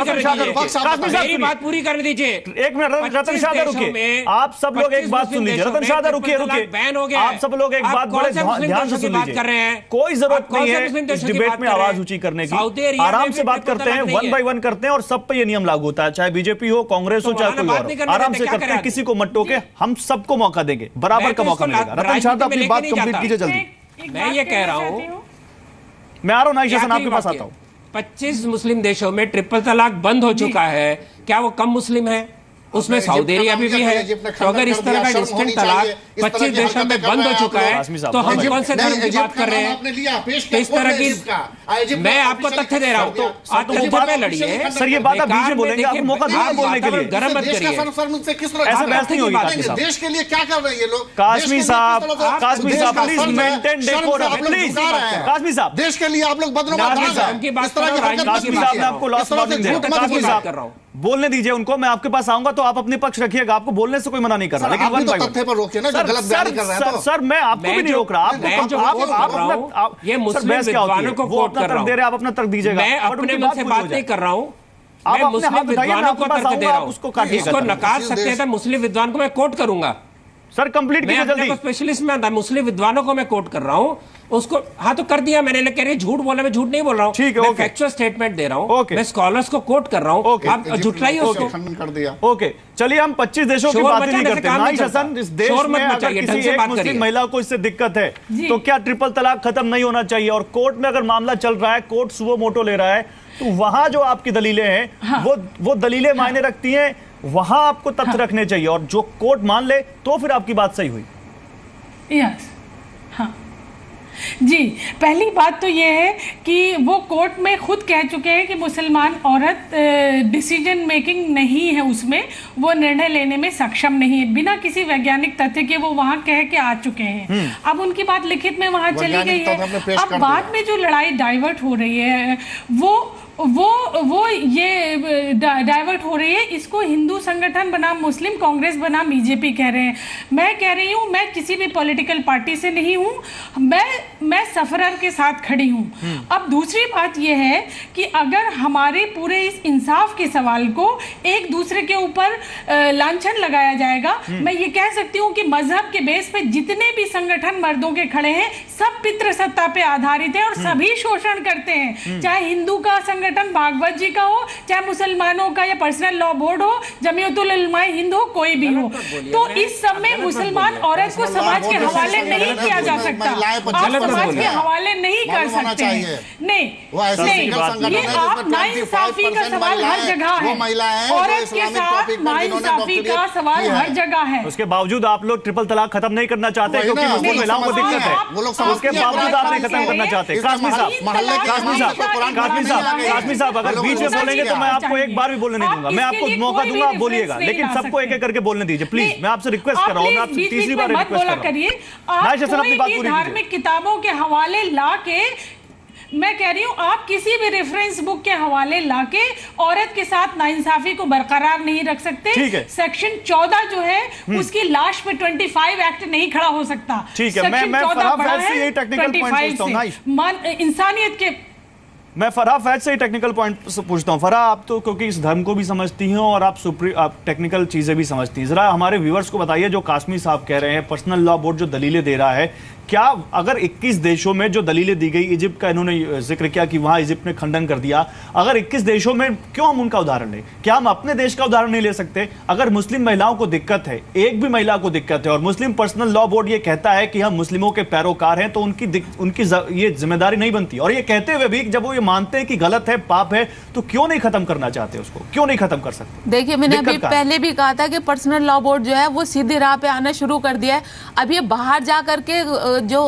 मेरी बात पूरी करने दीजिए। एक मिनट रतन शाह रुकिए, आप सब लोग एक बात सुन लीजिए। रतन शाह रुकिए, बैन हो गया। आप सब लोग एक बात बड़े ध्यान से सुन लीजिए। कर रहे हैं, कोई जरूरत नहीं है इस डिबेट में आवाज ऊंची करने की। आराम से बात करते हैं, 1 बाय 1 करते हैं, और सब ये नियम लागू होता है, चाहे बीजेपी हो, कांग्रेस हो, चाहे कोई और। आराम से करते हैं, किसी को मत टोके, हम सबको मौका देंगे, बराबर का मौका मिलेगा। रतन शाह अपनी बात कंप्लीट कीजिए जल्दी। मैं ये कह रहा हूं, मैं आ रहा हूं नाइशा सन, आपके पास आता हूं। 25 मुस्लिम देशों में ट्रिपल तलाक बंद हो चुका है, क्या वो कम मुस्लिम है? उसमें सऊदी अरेबिया भी है। तो अगर इस तरह का इंस्टेंट तलाक 25 देशों में बंद हो चुका है, तो हम कौन से धर्म की बात कर रहे हैं? तो इस तरह की, मैं आपको तथ्य दे रहा हूँ, आप तथ्य पे लड़िए। सर ये बात आप बीच बोलेंगे, आपको मौका दूंगा बोलने के लिए। गरम मत करिए, ऐसे बहस नहीं होगी। कासमी साहब, देश के लिए क्या कर रहे हैं ये लोग? कासमी साहब please maintain decorum, please. Qasmi साहब, देश के लिए आप लोग बदलो मत। कासमी साहब ने आपको लॉस्ट वार्निंग दिया। कासमी साहब बोलने दीजिए उनको, मैं आपके पास आऊंगा तो आप अपने पक्ष रखिएगा, आपको बोलने से कोई मना नहीं कर रहा। लेकिन वन बाय वन तथ्य पर रोकिए ना, जो गलत बयानी कर रहे हैं। सर मैं आपको भी नहीं रोक रहा, आप ये मुस्लिम विद्वानों को कोट कर रहा हूं, आप अपना तर्क दीजिएगा। मैं अपने मुंह से बात नहीं कर रहा हूं, मैं मुस्लिम विद्वानों को तर्क दे रहा हूं। इसको नकार सकते हैं तो मुस्लिम विद्वान को मैं कोट करूंगा। सर कंप्लीट कीजिए जल्दी। स्पेशलिस्ट में मुस्लिम विद्वानों को मैं कोट कर रहा हूं, उसको हाँ तो कर दिया मैंने, कह रही झूठ बोला, मैं झूठ नहीं बोल रहा हूँ, ठीक है, मैं फैक्चुअल स्टेटमेंट दे रहा हूँ, मैं स्कॉलर्स को कोट कर रहा हूँ, आप झुठलाइए उसको। खंडन कर दिया। ओके चलिए, हम 25 देशों की बात नहीं करते। नाइशा सन, इस देश में अगर किसी एक मुस्लिम महिला को इससे दिक्कत है तो क्या ट्रिपल तलाक खत्म नहीं होना चाहिए? और कोर्ट में अगर मामला चल रहा है, कोर्ट सुओ मोटो ले रहा है, तो वहां जो आपकी दलीलें हैं वो दलीलें मायने रखती हैं, वहां आपको तथ्य रखने चाहिए, और जो कोर्ट मान ले तो फिर आपकी बात सही हुई। यस, हाँ जी। पहली बात तो ये है कि वो कोर्ट में खुद कह चुके हैं कि मुसलमान औरत डिसीजन मेकिंग नहीं है, उसमें वो निर्णय लेने में सक्षम नहीं है, बिना किसी वैज्ञानिक तथ्य के वो वहां कह के आ चुके हैं। अब उनकी बात लिखित में वहां चली गई है। अब बाद में जो लड़ाई डाइवर्ट हो रही है वो ये डाइवर्ट हो रही है, इसको हिंदू संगठन बनाम मुस्लिम कांग्रेस बनाम बीजेपी कह रहे हैं। मैं कह रही हूँ, मैं किसी भी पॉलिटिकल पार्टी से नहीं हूँ, मैं सफरर के साथ खड़ी हूँ। अब दूसरी बात यह है कि अगर हमारे पूरे इस इंसाफ के सवाल को एक दूसरे के ऊपर लांछन लगाया जाएगा, मैं ये कह सकती हूँ कि मजहब के बेस पे जितने भी संगठन मर्दों के खड़े हैं सब पितृसत्ता पे आधारित है और सभी शोषण करते हैं, चाहे हिंदू का संगठन भागवत जी का हो, चाहे मुसलमानों का या पर्सनल लॉ बोर्ड हो, जमीयतुल उलमा हिंद हो, कोई भी हो। तो इस सब में मुसलमान औरत को समाज के हवाले नहीं किया जा सकता, आप समाज के हवाले नहीं कर सकते। नहीं, ये आप नाइंसाफी का सवाल हर जगह है, औरत के साथ नाइंसाफी का सवाल हर जगह है। उसके बावजूद आप लोग ट्रिपल तलाक खत्म नहीं करना चाहते क्योंकि मुस्लिम महिलाओं को दिक्कत है, उसके बावजूद आप नहीं खत्म करना चाहते। कासमी साहब अगर बीच में बोलेंगे तो मैं आपको एक बार भी बोलने नहीं दूंगा, मैं आपको मौका दूंगा, आप बोलिएगा, लेकिन सबको एक एक करके बोलने दीजिए प्लीज। मैं आपसे रिक्वेस्ट कर रहा हूँ, मैं आपसे तीसरी बार रिक्वेस्ट कर रहा हूँ। धार्मिक किताबों के हवाले ला के, मैं कह रही हूं, आप किसी भी रेफरेंस बुक के हवाले लाके औरत के साथ नाइंसाफी को बरकरार नहीं रख सकते। सेक्शन 14 जो है उसकी लाश पे 25 एक्ट नहीं खड़ा हो सकता। ठीक है, मैं 14 इंसानियत के मैं फराह फैज से ही टेक्निकल पॉइंट पूछता हूँ। फराह, आप तो क्योंकि इस धर्म को भी समझती हैं और आप टेक्निकल चीजें भी समझती हैं, जरा हमारे व्यूअर्स को बताइए, जो कासमी साहब कह रहे हैं, पर्सनल लॉ बोर्ड जो दलीलें दे रहा है, क्या अगर 21 देशों में जो दलीलें दी गई, इजिप्ट का इन्होंने जिक्र किया कि वहां इजिप्ट ने खंडन कर दिया, अगर 21 देशों में क्यों हम उनका उदाहरण लें? क्या हम अपने देश का उदाहरण नहीं ले सकते? अगर मुस्लिम महिलाओं को दिक्कत है, एक भी महिला को दिक्कत है, और मुस्लिम पर्सनल लॉ बोर्ड ये कहता है कि हम मुस्लिमों के पैरोकार हैं, तो उनकी ये जिम्मेदारी नहीं बनती। और ये कहते हुए भी जब वो ये मानते हैं कि गलत है, पाप है, तो क्यों नहीं खत्म करना चाहते उसको? क्यों नहीं खत्म कर सकते? देखिए, मैंने अभी पहले भी कहा था कि पर्सनल लॉ बोर्ड जो है वो सीधी राह पे आना शुरू कर दिया है। अब ये बाहर जा करके जो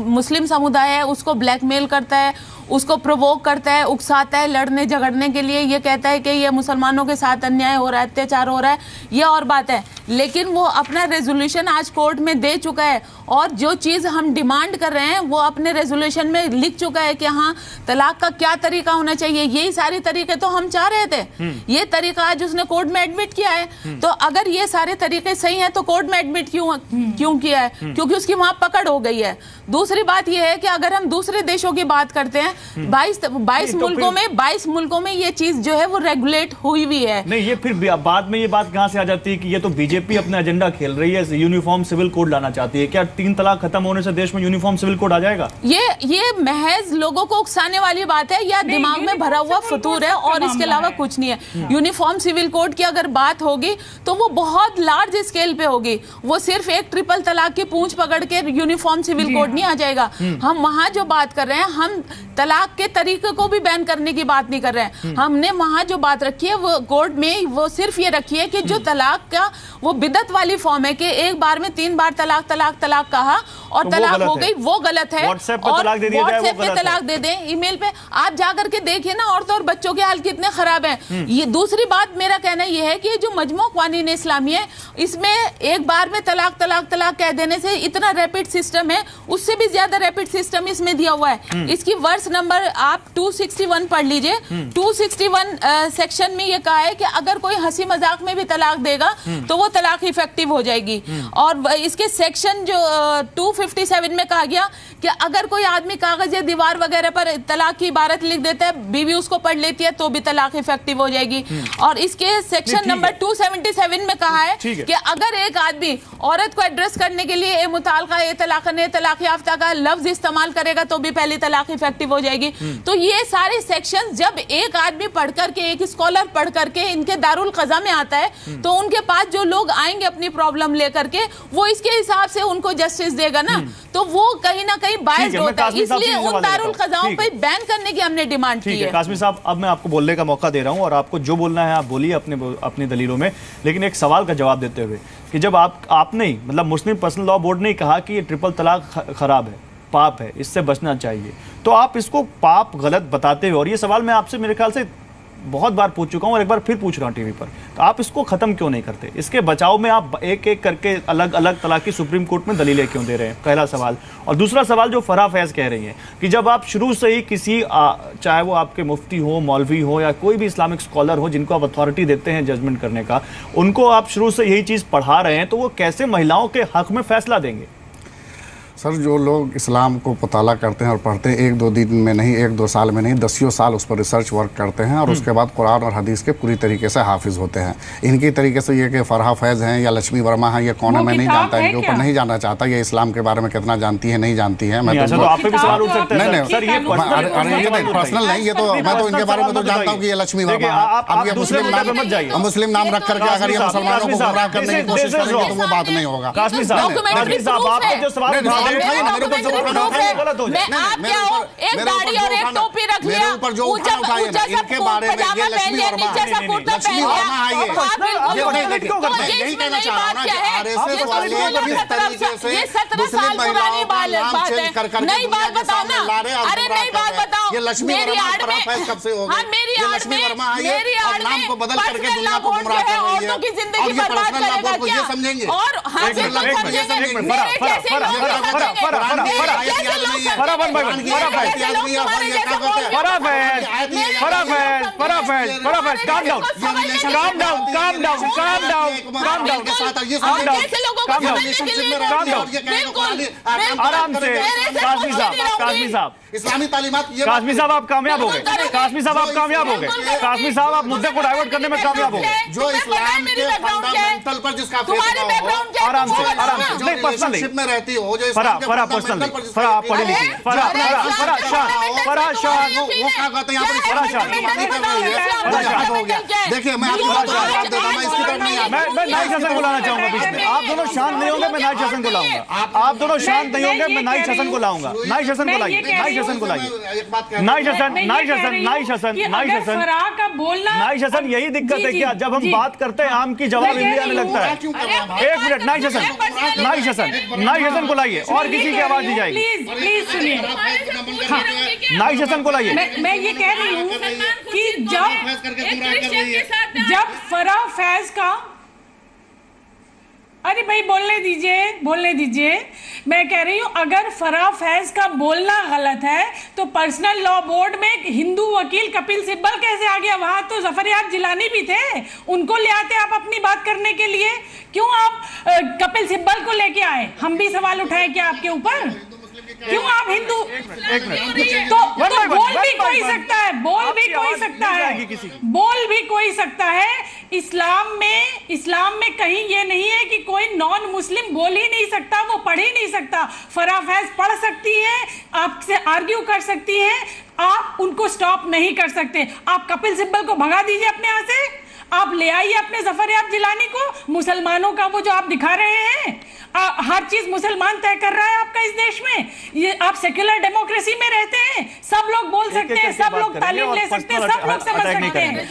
मुस्लिम समुदाय है उसको ब्लैकमेल करता है, उसको प्रोवोक करता है, उकसाता है लड़ने झगड़ने के लिए। ये कहता है कि ये मुसलमानों के साथ अन्याय हो रहा है, अत्याचार हो रहा है, ये और बात है। लेकिन वो अपना रेजोल्यूशन आज कोर्ट में दे चुका है, और जो चीज़ हम डिमांड कर रहे हैं वो अपने रेजोल्यूशन में लिख चुका है कि हाँ, तलाक का क्या तरीका होना चाहिए। यही सारे तरीके तो हम चाह रहे थे, ये तरीका आज उसने कोर्ट में एडमिट किया है। तो अगर ये सारे तरीके सही हैं तो कोर्ट में एडमिट क्यों किया है? क्योंकि उसकी वहां पकड़ हो गई है। दूसरी बात यह है कि अगर हम दूसरे देशों की बात करते हैं, 22 मुल्कों में ये चीज जो है वो रेगुलेट हुई हुई है। नहीं, ये फिर बाद में ये बात कहां से आ जाती है कि ये तो बीजेपी अपना एजेंडा खेल रही है, यूनिफॉर्म सिविल कोड लाना चाहती है। क्या 3 तलाक खत्म होने से देश में यूनिफॉर्म सिविल कोड आ जाएगा? ये महज लोगों को उकसाने वाली बात है, या दिमाग में भरा हुआ फतूर है, और इसके अलावा कुछ नहीं है। यूनिफॉर्म सिविल कोड की अगर बात होगी तो वो बहुत लार्ज स्केल पे होगी। वो सिर्फ एक ट्रिपल तलाक की पूंछ पकड़ के यूनिफॉर्म सिविल कोड नहीं आ जाएगा। हम वहां जो बात कर रहे हैं, हम तलाक के तरीके को भी बैन करने की बात नहीं कर रहे हैं। हमने वहां जो बात रखी है वो कोर्ट में वो सिर्फ ये रखी है कि जो तलाक का वो बिदत वाली फॉर्म है कि एक बार में 3 बार तलाक तलाक तलाक कहा और तो तलाक हो गई, वो गलत है। व्हाट्सएप पे तलाक दे दिया जाए, व्हाट्सएप पे तलाक दे दें, ईमेल पे आप जाकर के देखिए ना, औरतों और बच्चों के हाल कितने खराब हैं। ये दूसरी बात मेरा कहना ये है कि जो मजमू क़वानीन इस्लामी है, इसमें एक बार में तलाक तलाक तलाक कह देने से इतना रैपिड सिस्टम है, उससे भी ज्यादा रैपिड सिस्टम इसमें दिया हुआ है। इसकी वर्स नंबर आप 261 पढ़ लीजिए। 261 सेक्शन में ये कहा है कि अगर कोई हंसी मजाक में भी तलाक देगा तो वो तलाक इफेक्टिव हो जाएगी। और इसके सेक्शन जो 257 में कहा गया कि अगर कोई आदमी कागज या दीवार वगैरह पर तलाक की इबारत लिख देता है, बीवी उसको पढ़ लेती है, तो भी तलाक इफेक्टिव हो जाएगी। और इसके सेक्शन नंबर 277 में कहा है कि अगर एक आदमी औरत को एड्रेस करने के लिए ए मुतालका, ए तलाकन, ए तलाक याफ्ता का लफ्ज इस्तेमाल करेगा तो भी पहली तलाक इफेक्टिव हो जाएगी। तो ये सारे सेक्शन जब एक आदमी पढ़ करके, एक स्कॉलर पढ़ करके इनके दारुल क़ज़ा में आता है, तो उनके पास जो लोग आएंगे अपनी प्रॉब्लम लेकर के, वो इसके हिसाब से उनको जस्टिस देगा ना, तो वो कहीं ना कहीं बायस्ड होता है। इसलिए उन दारुल क़ज़ाओं पे बैन करने की हमने डिमांड की है। कासमी साहब, अब मैं आपको बोलने का मौका दे रहा हूं और आपको जो बोलना है आप बोलिए अपनी दलीलों में, लेकिन एक सवाल का जवाब देते हुए कि जब आपने मतलब मुस्लिम पर्सनल लॉ बोर्ड ने कहा कि ये ट्रिपल तलाक खराब है, पाप है, इससे बचना चाहिए, तो आप इसको पाप गलत बताते हुए, और ये सवाल मैं आपसे मेरे ख्याल से बहुत बार पूछ चुका हूं और एक बार फिर पूछ रहा हूं टीवी पर, तो आप इसको खत्म क्यों नहीं करते? इसके बचाव में आप एक एक करके अलग अलग तलाक की सुप्रीम कोर्ट में दलीलें क्यों दे रहे हैं? पहला सवाल। और दूसरा सवाल जो फराह फैज कह रही है कि जब आप शुरू से ही किसी चाहे वो आपके मुफ्ती हो, मौलवी हो, या कोई भी इस्लामिक स्कॉलर हो जिनको आप अथॉरिटी देते हैं जजमेंट करने का, उनको आप शुरू से यही चीज़ पढ़ा रहे हैं, तो वो कैसे महिलाओं के हक में फैसला देंगे? सर, जो लोग इस्लाम को मुताला करते हैं और पढ़ते हैं, 1-2 दिन में नहीं, 1-2 साल में नहीं, 10 साल उस पर रिसर्च वर्क करते हैं और उसके बाद कुरान और हदीस के पूरी तरीके से हाफिज होते हैं। इनकी तरीके से ये कि फराह फैज़ हैं या लक्ष्मी वर्मा हैं, ये कौन है मैं नहीं जानता, इनके ऊपर नहीं जानना चाहता, ये इस्लाम के बारे में कितना जानती है नहीं जानती है। मैं तो पर्सनल नहीं, ये तो मैं तो इनके बारे में तो जानता हूँ कि ये लक्ष्मी वर्मा, अब ये मुस्लिम नाम रख करके अगर ये मुसलमानों को गुमराह करने की कोशिश करेंगे तो वो बात नहीं होगा। इनके बारे में ये लक्ष्मी वर्मा यही कहना चाह रहा हूं ना कि आरएसएस वाले किस तरीके से मुस्लिम महिलाओं का नाम चेंज कर करके दुनिया के सामने ला रहे हैं। अरे नहीं बात बताओ, ये लक्ष्मी वर्मा फराह फैज़ कब से हो गई? ये लक्ष्मी वर्मा है और नाम को बदल करके दुनिया को गुमराह कर रही है। और ये पर्सनल लॉ बोर्ड को ये समझेंगे और आराम से कासमी साहब कासमी साहब आप कामयाब हो गए, कासमी साहब आप कामयाब हो गए, कासमी साहब आप मुद्दे को डाइवर्ट करने में कामयाब हो गए। जो इस्लाम के फंडामेंटल पर जिसका आराम से नहीं पर्सनली में रहती हो, जो फरा पर्सनली फरा आप पढ़े लिखे फरा शान वो क्या कहते हैं यहाँ पर देखिए मैं आपको जवाब देता हूं, मैं इसकी तरफ नहीं आता। मैं नाइट सेशन को लाना चाहूंगा बीच में। आप दोनों शांत नहीं होंगे, मैं नाइट सेशन को लाऊंगा। आप दोनों शांत नहीं होंगे, मैं नाइट सेशन को लाऊंगा। नाइट सेशन को लाइए, नाइट सेशन को लाइए, नाइट सेशन। यही दिक्कत है क्या, जब हम बात करते हैं आम की जवाब इंडिया में लगता है। एक मिनट, नाइट सेशन को लाइए और किसी की आवाज नहीं जाएगी। प्लीज सुनिए, नाइट सेशन को लाइए। मैं ये कह रही हूँ कि जब फराह फैज का, अरे भाई बोलने दीजिए। मैं कह रही हूं अगर फराह फैज का बोलना गलत है तो पर्सनल लॉ बोर्ड में हिंदू वकील कपिल सिब्बल कैसे आ गया? वहां तो जफरयाब जिलानी भी थे, उनको ले आते आप अपनी बात करने के लिए। क्यों आप कपिल सिब्बल को लेके आए? हम भी सवाल उठाए क्या आपके ऊपर? क्यों आप हिंदू तो बोल भी कोई सकता है, बोल भी कोई सकता है। इस्लाम में कहीं ये नहीं है कि कोई नॉन मुस्लिम बोल ही नहीं सकता, वो पढ़ ही नहीं सकता। फराह फैज पढ़ सकती है, आपसे आर्ग्यू कर सकती है, आप उनको स्टॉप नहीं कर सकते। आप कपिल सिब्बल को भगा दीजिए अपने यहाँ से, आप ले आइए अपने जफरयाब जिलानी को। मुसलमानों का वो जो आप दिखा रहे हैं, हर चीज मुसलमान तय कर रहा है आपका इस देश में। ये आप सेक्युलर डेमोक्रेसी में रहते हैं, सब लोग बोल सकते हैं, सब लोग तालीम ले सकते हैं, सब लोग समझ सकते हैं।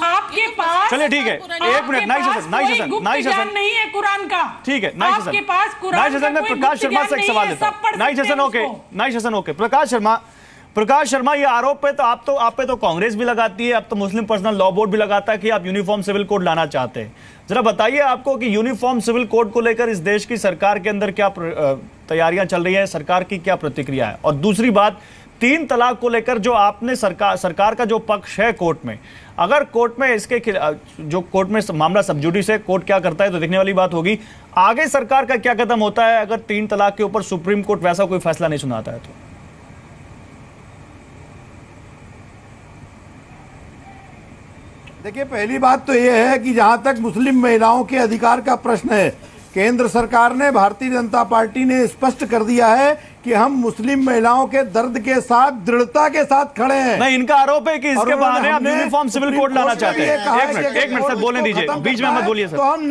आपके पास चलिए ठीक है, एक मिनट, नाइट सेशन नहीं है कुरान का, ठीक है। आपके पास कुरान का में प्रकाश शर्मा से एक सवाल लेता हूं। Night session okay. Prakash Sharma ये आरोप है तो आप पे तो कांग्रेस भी लगाती है, अब तो मुस्लिम पर्सनल लॉ बोर्ड भी लगाता है कि आप यूनिफॉर्म सिविल कोड लाना चाहते हैं। जरा बताइए आपको कि यूनिफॉर्म सिविल कोड को लेकर इस देश की सरकार के अंदर क्या तैयारियां चल रही है, सरकार की क्या प्रतिक्रिया है? और दूसरी बात, 3 तलाक को लेकर जो आपने सरकार का जो पक्ष है कोर्ट में, अगर कोर्ट में इसके जो कोर्ट में मामला सब जुडिस है, कोर्ट क्या करता है तो देखने वाली बात होगी। आगे सरकार का क्या कदम होता है अगर 3 तलाक के ऊपर सुप्रीम कोर्ट वैसा कोई फैसला नहीं सुनाता है तो? देखिए, पहली बात तो यह है कि जहां तक मुस्लिम महिलाओं के अधिकार का प्रश्न है, केंद्र सरकार ने, भारतीय जनता पार्टी ने स्पष्ट कर दिया है कि हम मुस्लिम महिलाओं के दर्द के साथ, दृढ़ता के साथ खड़े हैं। नहीं, इनका आरोप है कि इसके बहाने आप यूनिफॉर्म सिविल कोड लाना चाहते हैं। एक मिनट सर, बोलने दीजिए, बीच में मत बोलिए सर। तो हम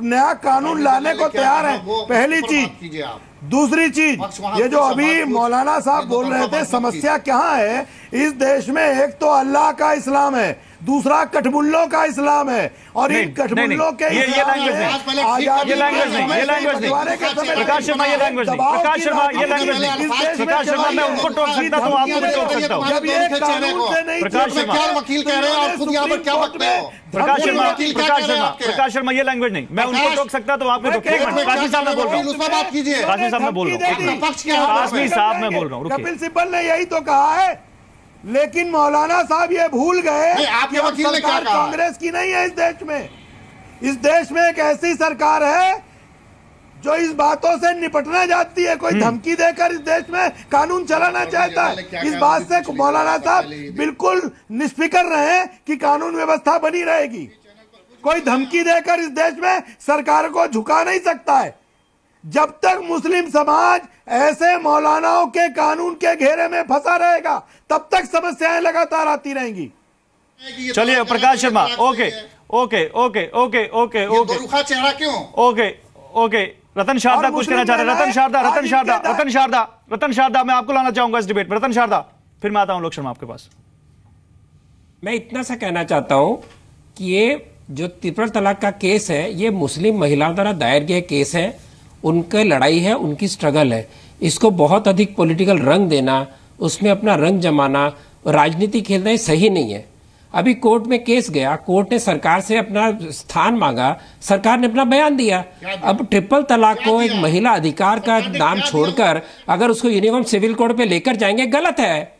नया कानून लाने को तैयार हैं, पहली चीज। दूसरी चीज, ये जो अभी मौलाना साहब बोल रहे थे, समस्या क्या है इस देश में? एक तो अल्लाह का इस्लाम है, दूसरा कठमुल्लों का इस्लाम है, और इन कठमुल्लों के ये लैंग्वेज नहीं। प्रकाश शर्मा ये लैंग्वेज नहीं। प्रकाश शर्मा मैं उनको टोक सकता हूं, आपको भी टोक सकता हूं। प्रकाश शर्मा ये लैंग्वेज नहीं, मैं उनको टोक सकता तो आपको टोक। कासमी साहब मैं बोल रहा हूँ, कासमी साहब मैं बोल रहा हूँ। कपिल सिब्बल ने यही तो कहा है, लेकिन मौलाना साहब ये भूल गए आपके वकील ने क्या कहा? कांग्रेस की नहीं है इस देश में। इस देश में एक ऐसी सरकार है जो इस बातों से निपटना चाहती है। कोई धमकी देकर इस देश में कानून चलाना चाहता है। इस बात से मौलाना साहब बिल्कुल निष्फिक्र रहे कि कानून व्यवस्था बनी रहेगी। कोई धमकी देकर इस देश में सरकार को झुका नहीं सकता है। जब तक मुस्लिम समाज ऐसे मौलानाओं के कानून के घेरे में फंसा रहेगा, तब तक समस्याएं लगातार आती रहेंगी। चलिए प्रकाश शर्मा, ओके, चेहरा क्यों? ओके, रतन शारदा कुछ कहना चाह रहे हैं। रतन शारदा मैं आपको लाना चाहूंगा इस डिबेट में। रतन शारदा, फिर मैं आता हूं लोक शर्मा आपके पास। मैं इतना सा कहना चाहता हूं कि ये जो ट्रिपल तलाक का केस है, ये मुस्लिम महिलाओं द्वारा दायर किया केस है, उनकी लड़ाई है, उनकी स्ट्रगल है। इसको बहुत अधिक पॉलिटिकल रंग देना, उसमें अपना रंग जमाना, राजनीति खेलना, ये सही नहीं है। अभी कोर्ट में केस गया, कोर्ट ने सरकार से अपना स्थान मांगा, सरकार ने अपना बयान दिया। अब ट्रिपल तलाक को एक महिला अधिकार का नाम छोड़कर अगर उसको यूनिफॉर्म सिविल कोड पे लेकर जाएंगे, गलत है।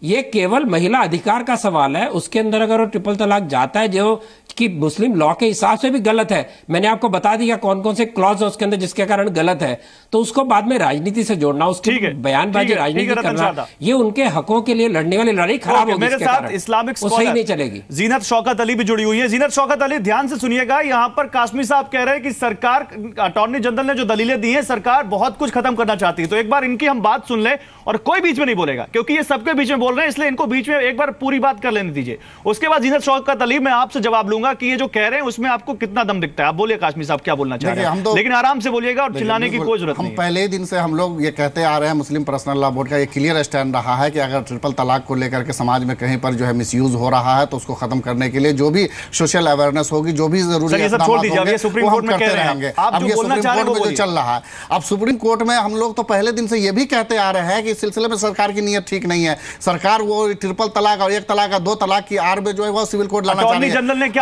ये केवल महिला अधिकार का सवाल है। उसके अंदर अगर वो ट्रिपल तलाक जाता है जो कि मुस्लिम लॉ के हिसाब से भी गलत है, मैंने आपको बता दिया कौन कौन से क्लॉज है उसके अंदर जिसके कारण गलत है, तो उसको बाद में राजनीति से जोड़ना, उसकी बयानबाजी राजनीति करना, ये उनके हकों के लिए लड़ने वाली लड़ाई खराब होगी। मेरे साथ इस्लामिक सही नहीं चलेगी। जीनत शौकत अली भी जुड़ी हुई है। जीनत शौकत अली, ध्यान से सुनिएगा, यहाँ पर कासमी साहब कह रहे हैं कि सरकार, अटॉर्नी जनरल ने जो दलीलें दी हैं, सरकार बहुत कुछ खत्म करना चाहती है। तो एक बार इनकी हम बात सुन ले और कोई बीच में नहीं बोलेगा, क्योंकि ये सबके बीच में बोल रहे हैं, इसलिए इनको बीच में एक बार पूरी बात कर लेने दीजिए। उसके बाद जीनत शौकत अली, मैं आपसे जवाब लूंगा कि ये जो कह रहे हैं उसमें आपको कितना दम दिखता है। आप बोलिए कासमी साहब, क्या बोलना चाह रहे हैं, लेकिन आराम से बोलिएगा और चिल्लाने की कोई जरूरत नहीं है। पहले दिन से हम लोग ये कहते आ रहे हैं, मुस्लिम पर्सनल लॉ बोर्ड का ये क्लियर स्टैंड रहा है कि अगर ट्रिपल तलाक को लेकर के समाज में कहीं पर जो है मिसयूज हो रहा है तो उसको खत्म करने के लिए जो भी सोशल अवेयरनेस होगी, जो भी जरूरी है, सुप्रीम कोर्ट में करते रहेंगे। अब ये सुप्रीम कोर्ट में जो चल रहा है, अब सुप्रीम कोर्ट में हम लोग तो पहले दिन से ये भी कहते आ रहे हैं कि इस सिलसिले में सरकार की नीयत ठीक नहीं है। सरकार वो ट्रिपल तलाक और एक तलाक का दो तलाक की आड़ में जो है वो सिविल कोड लाना चाह रही है।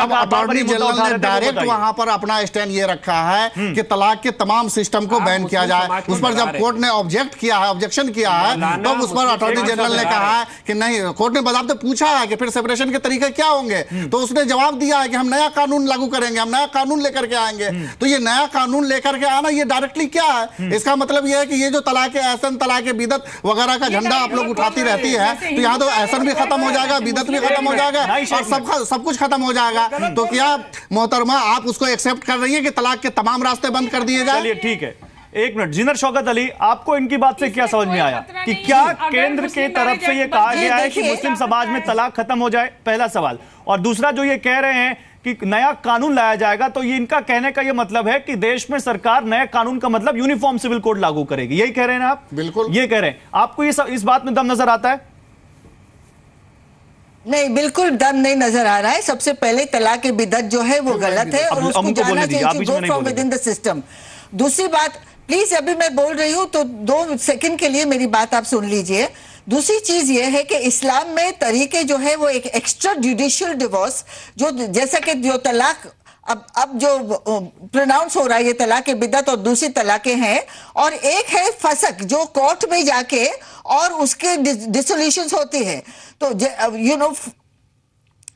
अटॉर्नी जनरल ने डायरेक्ट वहां पर अपना स्टैंड ये रखा है कि तलाक के तमाम सिस्टम को बैन किया जाए। उस पर जब कोर्ट ने ऑब्जेक्शन किया है तो उस पर अटॉर्नी जनरल ने कहा है कि नहीं, कोर्ट ने बाकायदा पूछा है कि फिर सेपरेशन के तरीके क्या होंगे, तो उसने जवाब दिया है कि हम नया कानून लागू करेंगे, हम नया कानून लेकर के आएंगे। तो ये नया कानून लेकर के आना ये डायरेक्टली क्या है? इसका मतलब ये है कि ये जो तलाक एहसन, तलाक बिदत वगैरह का झंडा आप लोग उठाती रहती है, तो यहाँ तो एहसन भी खत्म हो जाएगा, बिदत भी खत्म हो जाएगा और सब कुछ खत्म हो जाएगा। तो क्या मोहतरमा आप उसको एक्सेप्ट कर रही है कि तलाक के तमाम रास्ते बंद कर दिए जाए? चलिए ठीक है, एक मिनट। जीनत शौकत अली, आपको इनकी बात से क्या समझ में आया कि क्या केंद्र की तरफ से ये कहा गया है कि मुस्लिम समाज में तलाक खत्म हो जाए? पहला सवाल। और दूसरा, जो ये कह रहे हैं कि नया कानून लाया जाएगा, तो ये इनका कहने का ये मतलब है कि देश में सरकार नए कानून का मतलब यूनिफॉर्म सिविल कोड लागू करेगी, यही कह रहे हैं ना आप? बिल्कुल ये कह रहे हैं। आपको ये इस बात में दम नजर आता है? नहीं, बिल्कुल दम नहीं नजर आ रहा है। सबसे पहले तलाक की बिदत जो है वो गलत है और उसको जाना चाहिए, go from with in the system. दूसरी बात, प्लीज, अभी मैं बोल रही हूं तो 2 सेकंड के लिए मेरी बात आप सुन लीजिए। दूसरी चीज ये है कि इस्लाम में तरीके जो है वो एक एक्स्ट्रा जुडिशियल डिवोर्स, जो जैसा कि जो तलाक अब जो प्रोनाउंस हो रहा है, ये तलाक बिदत और दूसरी तलाकें हैं, और एक है फसक जो कोर्ट में जाके और उसके डिसोल्यूशंस होती है। तो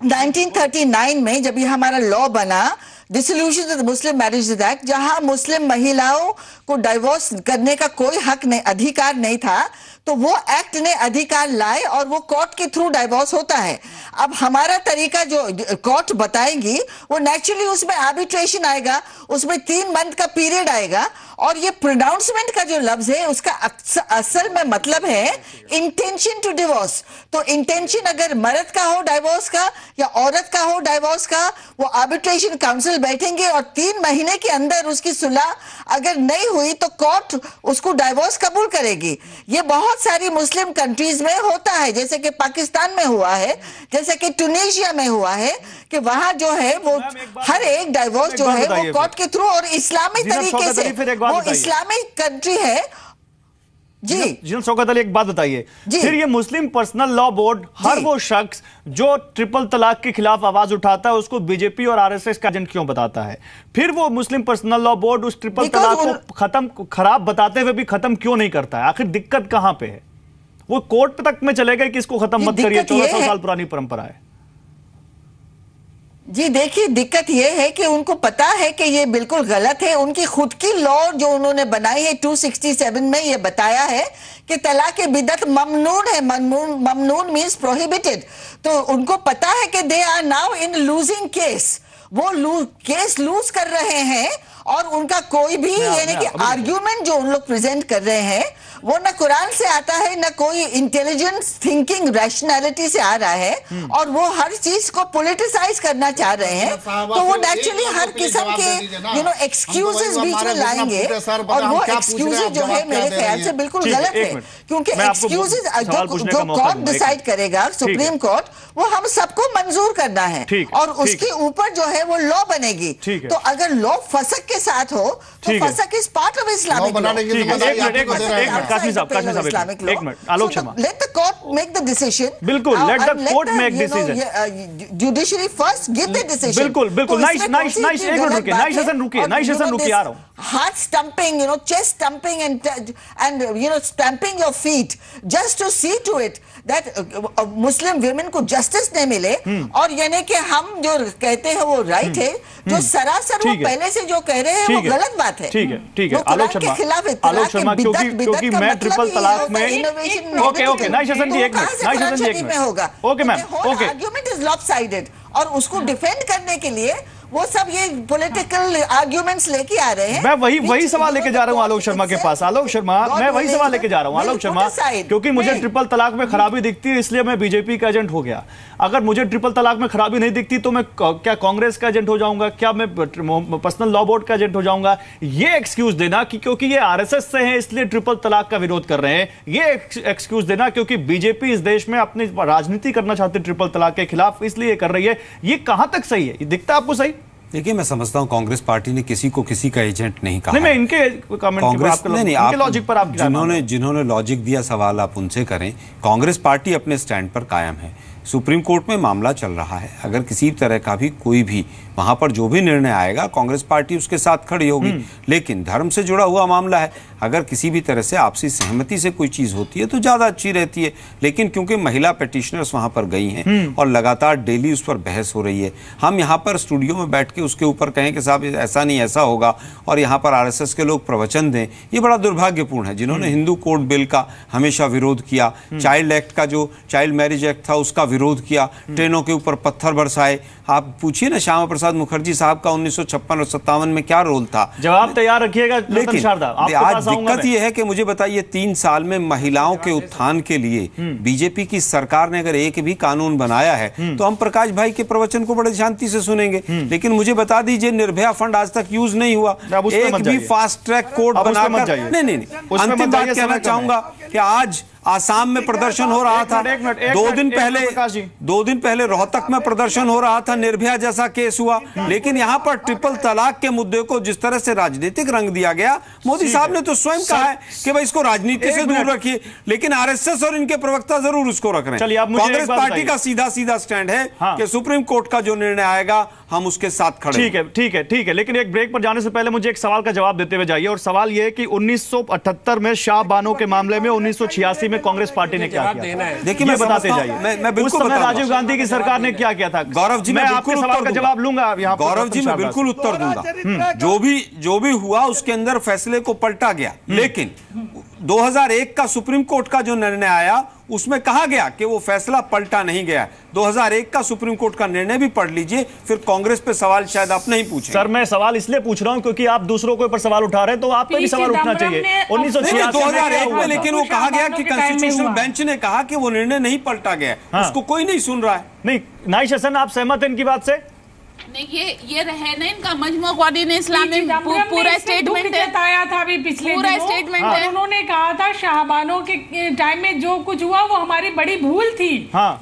1939 में जब ये हमारा लॉ बना, dissolution of Muslim marriages act, जहां मुस्लिम महिलाओं को डाइवोर्स करने का कोई हक नहीं, अधिकार नहीं था, तो वो एक्ट ने अधिकार लाए और वो कोर्ट के थ्रू डाइवोर्स होता है। अब हमारा तरीका जो कोर्ट बताएंगी वो नेचुरली उसमें आर्बिट्रेशन आएगा, उसमें 3 मंथ का पीरियड आएगा, और ये प्रोनाउंसमेंट का जो लफ्ज है उसका असल में मतलब है इंटेंशन टू डिवोर्स। तो इंटेंशन अगर मर्द का हो डाइवोर्स का या औरत का हो डाइवोर्स का, वो आर्बिट्रेशन काउंसिल बैठेंगे और 3 महीने के अंदर उसकी सुलह अगर नहीं हुई तो कोर्ट उसको डाइवोर्स कबूल करेगी। ये बहुत सारी मुस्लिम कंट्रीज में होता है, जैसे कि पाकिस्तान में हुआ है, जैसे कि टूनेशिया में हुआ है, कि वहां जो है वो हर एक डाइवोर्स जो है वो कोर्ट के थ्रू, और इस्लामिक तरीके से, वो इस्लामिक कंट्री है। जी जीनत शौकत अली, एक बात बताइए, फिर ये मुस्लिम पर्सनल लॉ बोर्ड हर वो शख्स जो ट्रिपल तलाक के खिलाफ आवाज उठाता है उसको बीजेपी और आरएसएस का एजेंट क्यों बताता है? फिर वो मुस्लिम पर्सनल लॉ बोर्ड उस ट्रिपल तलाक को खत्म, खराब बताते हुए भी खत्म क्यों नहीं करता है? आखिर दिक्कत कहां पे है? वो कोर्ट तक में चले गए कि इसको खत्म मत करिए, 1400 साल पुरानी परंपरा है। जी देखिए, दिक्कत यह है कि उनको पता है कि ये बिल्कुल गलत है। उनकी खुद की लॉ जो उन्होंने बनाई है 267 में ये बताया है कि तलाक बिदत ममनून है। ममनून मींस प्रोहिबिटेड। तो उनको पता है कि they are now in losing case, वो केस लूज कर रहे हैं, और उनका कोई भी यानी कि आर्ग्यूमेंट जो उन लोग प्रेजेंट कर रहे हैं वो न कुरान से आता है, न कोई इंटेलिजेंस थिंकिंग रैशनैलिटी से आ रहा है, और वो हर चीज को पॉलिटिसाइज करना चाह रहे हैं। तो वो नेचुरली हर किस्म के एक्सक्यूजेस बीच में लाएंगे, और वो एक्सक्यूजेस जो है मेरे ख्याल से बिल्कुल गलत है, क्योंकि एक्सक्यूजेस जो कोर्ट डिसाइड करेगा, सुप्रीम कोर्ट, वो हम सबको मंजूर करना है, और उसके ऊपर जो है वो लॉ बनेगी। तो अगर लॉ फसक के साथ हो तो फसक इज पार्ट ऑफ इस्लामिक बनाने की कासमी साहब एक minute Alok Sharma, let the court make the decision, बिल्कुल let the court make decision, judiciary first give the decision, बिल्कुल नाइस एक मिनट रुकिए, नाइस रुकिए आ रहा हूं, heart stamping, chest stamping and stamping your feet just to see to it that Muslim women को justice नहीं मिले, और यानी कि हम जो कहते हैं वो राइट है, जो सरासर वो पहले से जो कह रहे हैं वो गलत बात है। ठीक है आलोक शर्मा, क्योंकि मैं ट्रिपल तलाक में ओके नाइस हसन जी एक मिनट होगा, okay ma'am, okay argument is lopsided, और उसको डिफेंड करने के लिए वो सब ये पॉलिटिकल आर्ग्यूमेंट्स लेके आ रहे हैं। मैं वही सवाल लेके जा रहा हूं आलोक शर्मा के पास। आलोक शर्मा, मैं वही सवाल लेके जा रहा हूं आलोक शर्मा, क्योंकि मुझे ट्रिपल तलाक में खराबी दिखती है, इसलिए मैं बीजेपी का एजेंट हो गया। अगर मुझे ट्रिपल तलाक में खराबी नहीं दिखती तो मैं क्या कांग्रेस का एजेंट हो जाऊंगा, क्या मैं पर्सनल लॉ बोर्ड का एजेंट हो जाऊंगा? ये एक्सक्यूज देना कि क्योंकि ये आरएसएस से हैं इसलिए ट्रिपल तलाक का विरोध कर रहे हैं, ये एक्सक्यूज देना क्योंकि बीजेपी इस देश में अपनी राजनीति करना चाहती है ट्रिपल तलाक के खिलाफ इसलिए कर रही है, ये कहां तक सही है? ये दिखता है आपको सही? देखिए, मैं समझता हूं कांग्रेस पार्टी ने किसी को किसी का एजेंट नहीं कहा। नहीं, मैं इनके कमेंट कांग्रेस नहीं, लॉजिक पर आप जिन्होंने लॉजिक दिया, सवाल आप उनसे करें। कांग्रेस पार्टी अपने स्टैंड पर कायम है। सुप्रीम कोर्ट में मामला चल रहा है, अगर किसी तरह का भी कोई भी वहां पर जो भी निर्णय आएगा कांग्रेस पार्टी उसके साथ खड़ी होगी, लेकिन धर्म से जुड़ा हुआ मामला है, अगर किसी भी तरह से आपसी सहमति से कोई चीज होती है तो ज्यादा अच्छी रहती है। लेकिन क्योंकि महिला पिटिशनर्स वहां पर गई हैं और लगातार डेली उस पर बहस हो रही है, हम यहाँ पर स्टूडियो में बैठ के उसके ऊपर कहें कि साहब ऐसा नहीं ऐसा होगा और यहाँ पर आरएसएस के लोग प्रवचन दें, ये बड़ा दुर्भाग्यपूर्ण है। जिन्होंने हिंदू कोड बिल का हमेशा विरोध किया, चाइल्ड एक्ट का जो चाइल्ड मैरिज एक्ट था उसका विरोध किया, ट्रेनों के ऊपर पत्थर बरसाए, आप पूछिए ना श्यामा प्रसाद मुखर्जी साहब का 1956 और 57 में क्या रोल था? जवाब तैयार रखिएगा। लेकिन आज दिक्कत यह है कि मुझे बताइए 3 साल में महिलाओं के उत्थान के लिए बीजेपी की सरकार ने अगर एक भी कानून बनाया है तो हम प्रकाश भाई के प्रवचन को बड़े शांति से सुनेंगे, लेकिन मुझे बता दीजिए निर्भया फंड आज तक यूज नहीं हुआ, एक भी फास्ट ट्रैक कोर्ट बनाकर नहीं। अंतिम बात कहना चाहूंगा कि आज आसाम में प्रदर्शन हो रहा था, 2 दिन पहले रोहतक में प्रदर्शन हो रहा था, निर्भया जैसा केस हुआ, लेकिन यहां पर ट्रिपल तलाक के मुद्दे को जिस तरह से राजनीतिक रंग दिया गया, मोदी साहब ने तो स्वयं कहा है कि भाई इसको राजनीति से दूर रखिए, लेकिन आरएसएस और इनके प्रवक्ता जरूर उसको रख रहे हैं। कांग्रेस पार्टी का सीधा स्टैंड है कि सुप्रीम कोर्ट का जो निर्णय आएगा हम उसके साथ खड़े। ठीक है, लेकिन एक ब्रेक पर जाने से पहले मुझे एक सवाल का जवाब देते हुए जाइए, और सवाल यह है कि 1978 में शाह बानो के मामले में 1986 में कांग्रेस पार्टी ने क्या किया? देखिए, मैं बताते जाइए। मैं बिल्कुल राजीव गांधी की सरकार ने क्या किया था? गौरव जी, मैं आपके सवाल का जवाब लूंगा। गौरव जी, मैं बिल्कुल उत्तर दूंगा। जो भी हुआ उसके अंदर फैसले को पलटा गया, लेकिन 2001 का सुप्रीम कोर्ट का जो निर्णय आया उसमें कहा गया कि वो फैसला पलटा नहीं गया। 2001 का सुप्रीम कोर्ट का निर्णय भी पढ़ लीजिए, फिर कांग्रेस पे सवाल शायद आप नहीं पूछें। सर, मैं सवाल इसलिए पूछ रहा हूं क्योंकि आप दूसरों के ऊपर सवाल उठा रहे हैं, तो आप पे भी सवाल उठना चाहिए। 2001 में लेकिन वो कहा गया कि कॉन्स्टिट्यूशनल बेंच ने कहा कि वो निर्णय नहीं पलटा गया, उसको कोई नहीं सुन रहा है। नहीं, नाइश हसन, आप सहमत हैं इनकी बात से? नहीं, ये रहे ना इनका मजमू कौदीन इस्लाम में पूरा स्टेटमेंट आया था अभी पिछले पूरा स्टेटमेंट है। उन्होंने कहा था शाहबानो के टाइम में जो कुछ हुआ वो हमारी बड़ी भूल थी।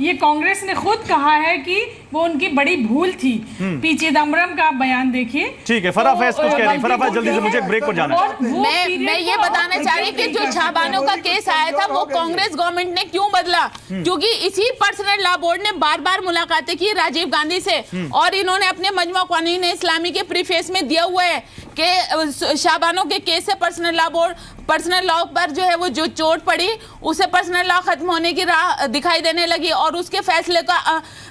ये कांग्रेस ने खुद कहा है कि वो उनकी बड़ी भूल थी। पी चिदम्बरम का बयान देखिए। ठीक है, फराफैज कुछ कह रही, फराफैज जल्दी से, मुझे ब्रेक पर जाना है। मैं ये बताना चाह रही कि जो शाहबानो का केस आया था वो कांग्रेस गवर्नमेंट ने क्यों बदला, क्योंकि इसी पर्सनल लॉ बोर्ड ने बार मुलाकातें की राजीव गांधी से, और इन्होंने अपने मजमा कानून इस्लामी के प्रीफेस में दिया हुआ है कि शाहबानो के केस से पर्सनल लॉ पर जो है वो जो चोट पड़ी उसे पर्सनल लॉ खत्म होने की राह दिखाई देने लगी, और उसके फैसले का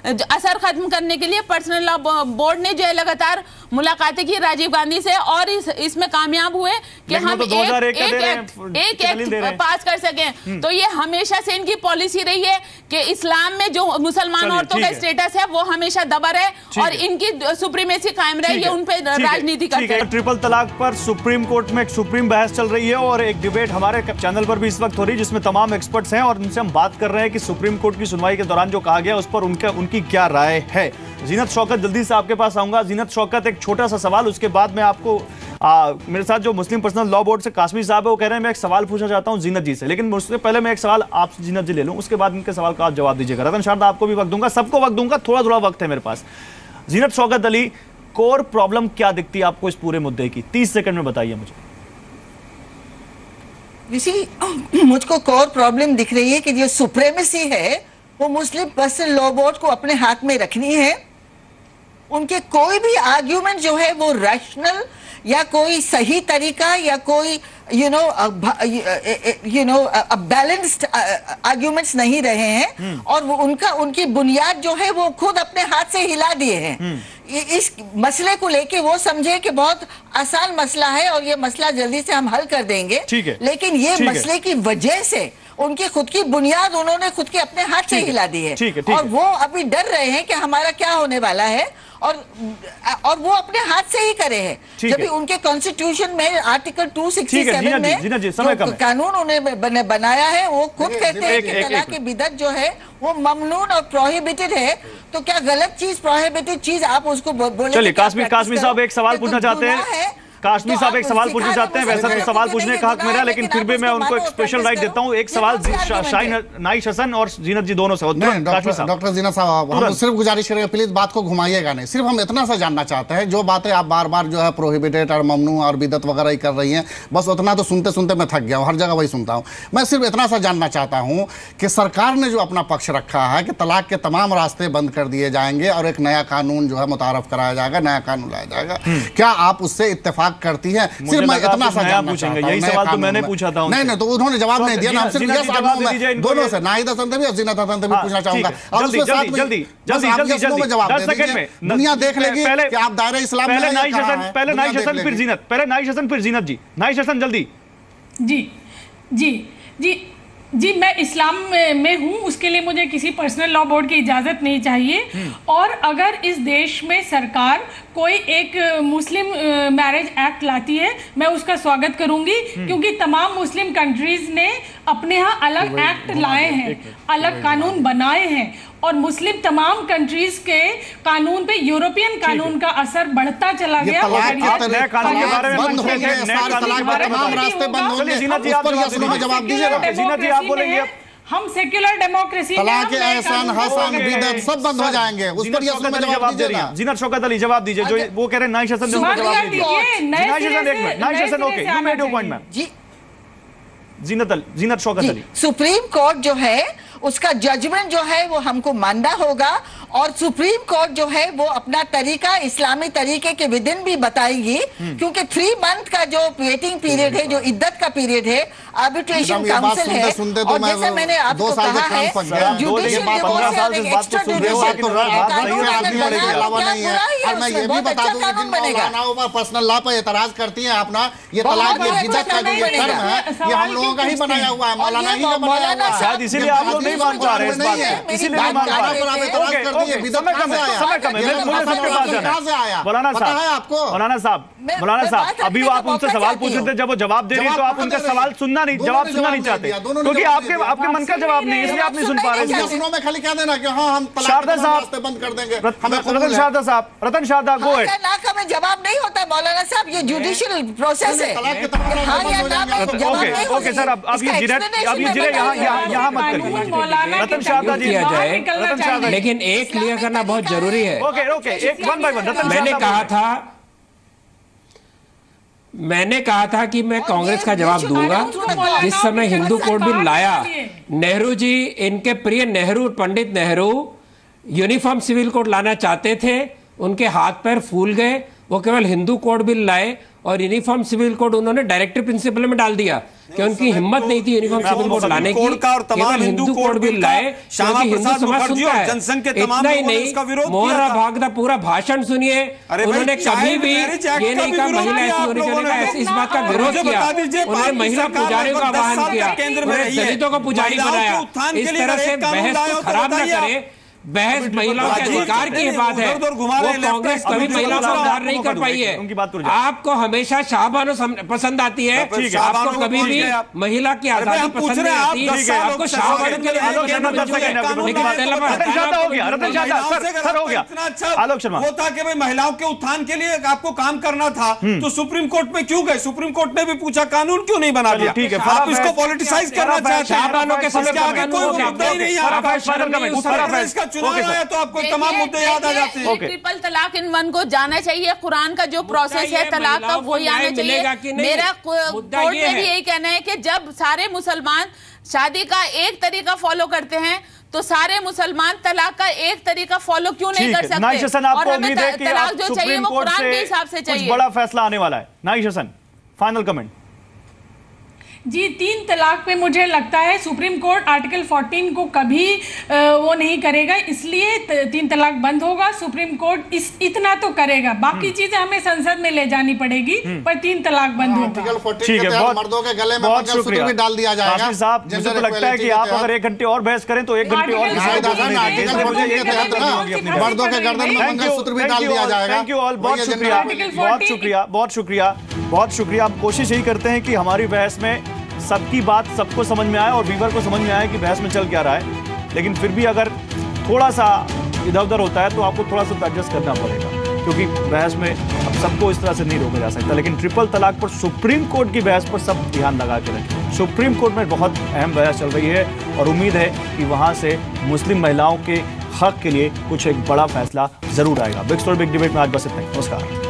असर खत्म करने के लिए पर्सनल लॉ बोर्ड ने जो है लगातार मुलाकातें की राजीव गांधी से, और इसमें कामयाब हुए कि हम एक एक्ट पास कर सकें। तो ये हमेशा से इनकी पॉलिसी रही है कि इस्लाम में जो मुसलमान औरतों का स्टेटस है वो हमेशा दबा रहे और इनकी सुप्रीमेसी कायम रहे, ये उन पे राजनीति करते हैं। ट्रिपल तलाक पर सुप्रीम कोर्ट में एक सुप्रीम बहस चल रही है और एक डिबेट हमारे चैनल पर भी इस वक्त हो रही है जिसमें तमाम एक्सपर्ट्स हैं, और उनसे हम बात कर रहे हैं कि सुप्रीम कोर्ट की सुनवाई के दौरान जो कहा गया उस पर उनकी क्या राय है। जीनत शौकत, जल्दी से आपके पास आऊंगा। जीनत शौकत, एक छोटा सा सवाल, उसके बाद मैं आपको मेरे साथ जो मुस्लिम पर्सनल लॉ बोर्ड से कासमी साहब है वो कह रहे हैं मैं एक सवाल पूछना चाहता हूं जीनत जी से, लेकिन उससे पहले मैं एक सवाल आपसे जीनत जी ले लूं, उसके बाद इनके सवाल का आप जवाब दीजिएगा। रतन शारदा, आपको भी वक्त दूंगा, सबको वक्त दूंगा, थोड़ा वक्त है मेरे पास। जीनत शौकत अली, कोर प्रॉब्लम क्या दिखती है आपको इस पूरे मुद्दे की? 30 सेकंड में बताइए मुझे। मुझको कोर प्रॉब्लम दिख रही है कि जो सुप्रीमेसी है वो मुस्लिम पर्सनल लॉ बोर्ड को अपने हाथ में रखनी है। उनके कोई भी आर्ग्यूमेंट जो है वो रैशनल या कोई सही तरीका या कोई बैलेंस्ड आर्ग्यूमेंट्स नहीं रहे हैं और वो उनकी बुनियाद जो है वो खुद अपने हाथ से हिला दिए हैं। इस मसले को लेके वो समझे कि बहुत आसान मसला है और ये मसला जल्दी से हम हल कर देंगे, लेकिन ये मसले की वजह से उनकी खुद की बुनियाद उन्होंने खुद के अपने हाथ से हिला दी है और वो अभी डर रहे हैं कि हमारा क्या होने वाला है और वो अपने हाथ से ही करे हैं। जब उनके कॉन्स्टिट्यूशन में आर्टिकल 267 में कानून उन्हें बनाया है वो खुद कहते हैं कि तलाक की बिदअत जो है वो ममनून और प्रोहिबिटेड है, तो क्या गलत चीज प्रोहिबिटेड चीज आप उसको बोले? चलिए काश्मीर साहब एक सवाल पूछना चाहते हैं। काश्मीर साहब एक सवाल पूछना चाहते हैं। वैसे तो सवाल पूछने का हक मेरा, लेकिन फिर भी मैं उनको एक स्पेशल राइट देता हूं। एक सवाल नाइश हसन और जीनत जी दोनों से। डॉक्टर जीनत साहब, हम सिर्फ गुजारिश करेंगे प्लीज बात को घुमाइएगा नहीं। सिर्फ हम इतना सा जानना चाहते हैं, जो बातें आप बार बार जो है प्रोहिबिटेड और ममनू और बिदत वगैरह ही कर रही हैं, बस उतना तो सुनते सुनते मैं थक गया हूँ, हर जगह वही सुनता हूँ। मैं सिर्फ इतना सा जानना चाहता हूँ कि सरकार ने जो अपना पक्ष रखा है कि तलाक के तमाम रास्ते बंद कर दिए जाएंगे और एक नया कानून जो है मुतारफ कराया जाएगा, नया कानून लाया जाएगा, क्या आप उससे इत्तेफाक करती है? सिर्फ मैं इतना सा जानना चाहता हूं। यही सवाल तो मैंने पूछा था। नहीं तो उन्होंने जवाब नहीं दिया ना। हम सिर्फ यस और नो में दोनों से, नाहिद हसन से भी और जीनत हसन से भी पूछना चाहूंगा और उसके साथ में जल्दी में जवाब दे दीजिए। दुनिया देख लेगी कि आप दायरे इस्लाम में। पहले नाइश हसन फिर जीनत, पहले नाइश हसन फिर जीनत जी। नाइश हसन जल्दी। जी जी जी जी, मैं इस्लाम में हूँ, उसके लिए मुझे किसी पर्सनल लॉ बोर्ड की इजाज़त नहीं चाहिए। और अगर इस देश में सरकार कोई एक मुस्लिम मैरिज एक्ट लाती है, मैं उसका स्वागत करूंगी, क्योंकि तमाम मुस्लिम कंट्रीज ने अपने यहाँ अलग एक्ट लाए हैं, अलग कानून बनाए हैं और मुस्लिम तमाम कंट्रीज के कानून पे यूरोपियन कानून का असर बढ़ता चला गया। हम सेक्युलर डेमोक्रेसी तलाक एहसान हसन बिदअत सब बंद हो जाएंगे, उस पर जवाब दीजिए। जीनत शौकत अली जवाब दीजिए, जो वो कह रहे हैं नाइश हसन जवाब दीजिए। Naish Hasan okay, you made your point ma'am. जी जीनत शौकत अली, सुप्रीम कोर्ट जो है उसका जजमेंट जो है वो हमको मानना होगा और सुप्रीम कोर्ट जो है वो अपना तरीका इस्लामी तरीके के विदिन भी बताएगी, क्योंकि 3 मंथ का जो वेटिंग पीरियड है, जो इद्दत का पीरियड है, आर्बिट्रेशन काउंसिल है। और जैसे मैंने आपको कहा है जुडिशियल डिवोर्स एक एक्स्ट्रा पर्सनल लॉ पर एतराज करती हैं अपना, ये तलाक ये बिदअत का जो ये टर्म है ये हम लोगों का ही बनाया हुआ है, मौलाना ही ने बनाया हुआ है। शायद इसीलिए आप लोग नहीं मान पा रहे इस बात को, इसीलिए नहीं मान पा रहे। समय कम है, मुझे सबके पास जाना है। मौलाना साहब अभी आप उनसे सवाल पूछ रहे थे, जब वो जवाब दे रही तो आप उनका सवाल सुनना नहीं, जवाब सुनना नहीं चाहते, क्योंकि आपके मन का जवाब नहीं, इसलिए आप नहीं सुन पा रहे। में खाली कह देना कि हाँ हम शारदा साहब बंद कर देंगे। रतन शारदा गो अहेड। में जवाब नहीं होता मौलाना साहब, ये जुडिशियल प्रोसेस है। ओके सर, अब ये जिरे यहाँ मत करिए। रतन शारदा जी किया जाए, लेकिन एक क्लियर करना बहुत जरूरी है। ओके एक वन बाय वन। मैंने कहा था कि मैं कांग्रेस का जवाब दूंगा। जिस समय हिंदू कोड बिल लाया, नेहरू जी, इनके प्रिय Nehru, Pandit Nehru uniform civil code लाना चाहते थे, उनके हाथ पैर फूल गए, वो केवल हिंदू कोड बिल लाए और यूनिफॉर्म सिविल कोड उन्होंने डायरेक्टिव प्रिंसिपल में डाल दिया कि उनकी हिम्मत नहीं थी यूनिफॉर्म सिविल कोड लाने की, केवल हिंदू कोड बिल लाए क्योंकि हिंदू समाज सुनता है। इतना ही नहीं, मोहरा भागदा पूरा भाषण सुनिए, उन्होंने कभी भी ये नहीं कहा महिला ऐसी होनी चाहिए, इस बात का विरोध किया। उन्होंने महिला पुजारियों का आह्वान किया, उन्होंने दलितों को पुजारी बनाया। इस तरह से बहस को खराब न करे, बहस महिलाओं के अधिकार की बात है, वो कांग्रेस कभी महिलाओं का उद्धार नहीं कर पाई है। आपको हमेशा शाहबानो पसंद आती है, आपको कभी भी महिला की आजादी पसंद नहीं आती, आपको शाहबानो के लिए वो था कि भाई महिलाओं के उत्थान के लिए आपको काम करना था, तो सुप्रीम कोर्ट में क्यों गए? सुप्रीम कोर्ट ने भी पूछा कानून क्यों नहीं बना दिया? ठीक है, आप इसको पॉलिटिसाइज करना चाहते हैं। शाहबानो के समय कोई मुद्दा ही नहीं है। चुनाव आया तो आपको तमाम मुद्दे याद आ जाते हैं। ट्रिपल तलाक इन वन को जाना चाहिए, कुरान का जो प्रोसेस है तलाक का वही आना चाहिए। मेरा कोर्ट में भी यही कहना है कि जब सारे मुसलमान शादी का एक तरीका फॉलो करते हैं तो सारे मुसलमान तलाक का एक तरीका फॉलो क्यों नहीं कर सकते? नाइश हसन, आपको उम्मीद है कि तलाक जो चाहिए वो कुरान के हिसाब से चाहिए। कुछ बड़ा फैसला आने वाला है। Naish Hasan, final comment. जी, 3 तलाक पे मुझे लगता है सुप्रीम कोर्ट आर्टिकल 14 को कभी वो नहीं करेगा, इसलिए 3 तलाक बंद होगा। सुप्रीम कोर्ट इतना तो करेगा, बाकी चीजें हमें संसद में ले जानी पड़ेगी, पर 3 तलाक बंद होगा। आर्टिकल 14 के तहत मर्दों के गले में मंगलसूत्र भी डाल दिया जाएगा। साहब, मुझे तो लगता है कि आप अगर 1 घंटे और बहस करें तो 1 घंटे और मर्दों के गर्दन में मंगलसूत्र भी डाल दिया जाएगा। थैंक यू ऑल, बहुत शुक्रिया, बहुत शुक्रिया, बहुत शुक्रिया, बहुत शुक्रिया। हम कोशिश यही करते हैं कि हमारी बहस में सबकी बात सबको समझ में आए और व्यूअर को समझ में आए कि बहस में चल क्या रहा है, लेकिन फिर भी अगर थोड़ा सा इधर उधर होता है तो आपको थोड़ा सा एडजस्ट करना पड़ेगा, क्योंकि बहस में अब सबको इस तरह से नहीं रोका जा सकता। लेकिन ट्रिपल तलाक पर सुप्रीम कोर्ट की बहस पर सब ध्यान लगा के रखें। सुप्रीम कोर्ट में बहुत अहम बहस चल रही है और उम्मीद है कि वहां से मुस्लिम महिलाओं के हक के लिए कुछ एक बड़ा फैसला जरूर आएगा। बिग स्टोरी बिग डिबेट में आज बस इतना ही। नमस्कार।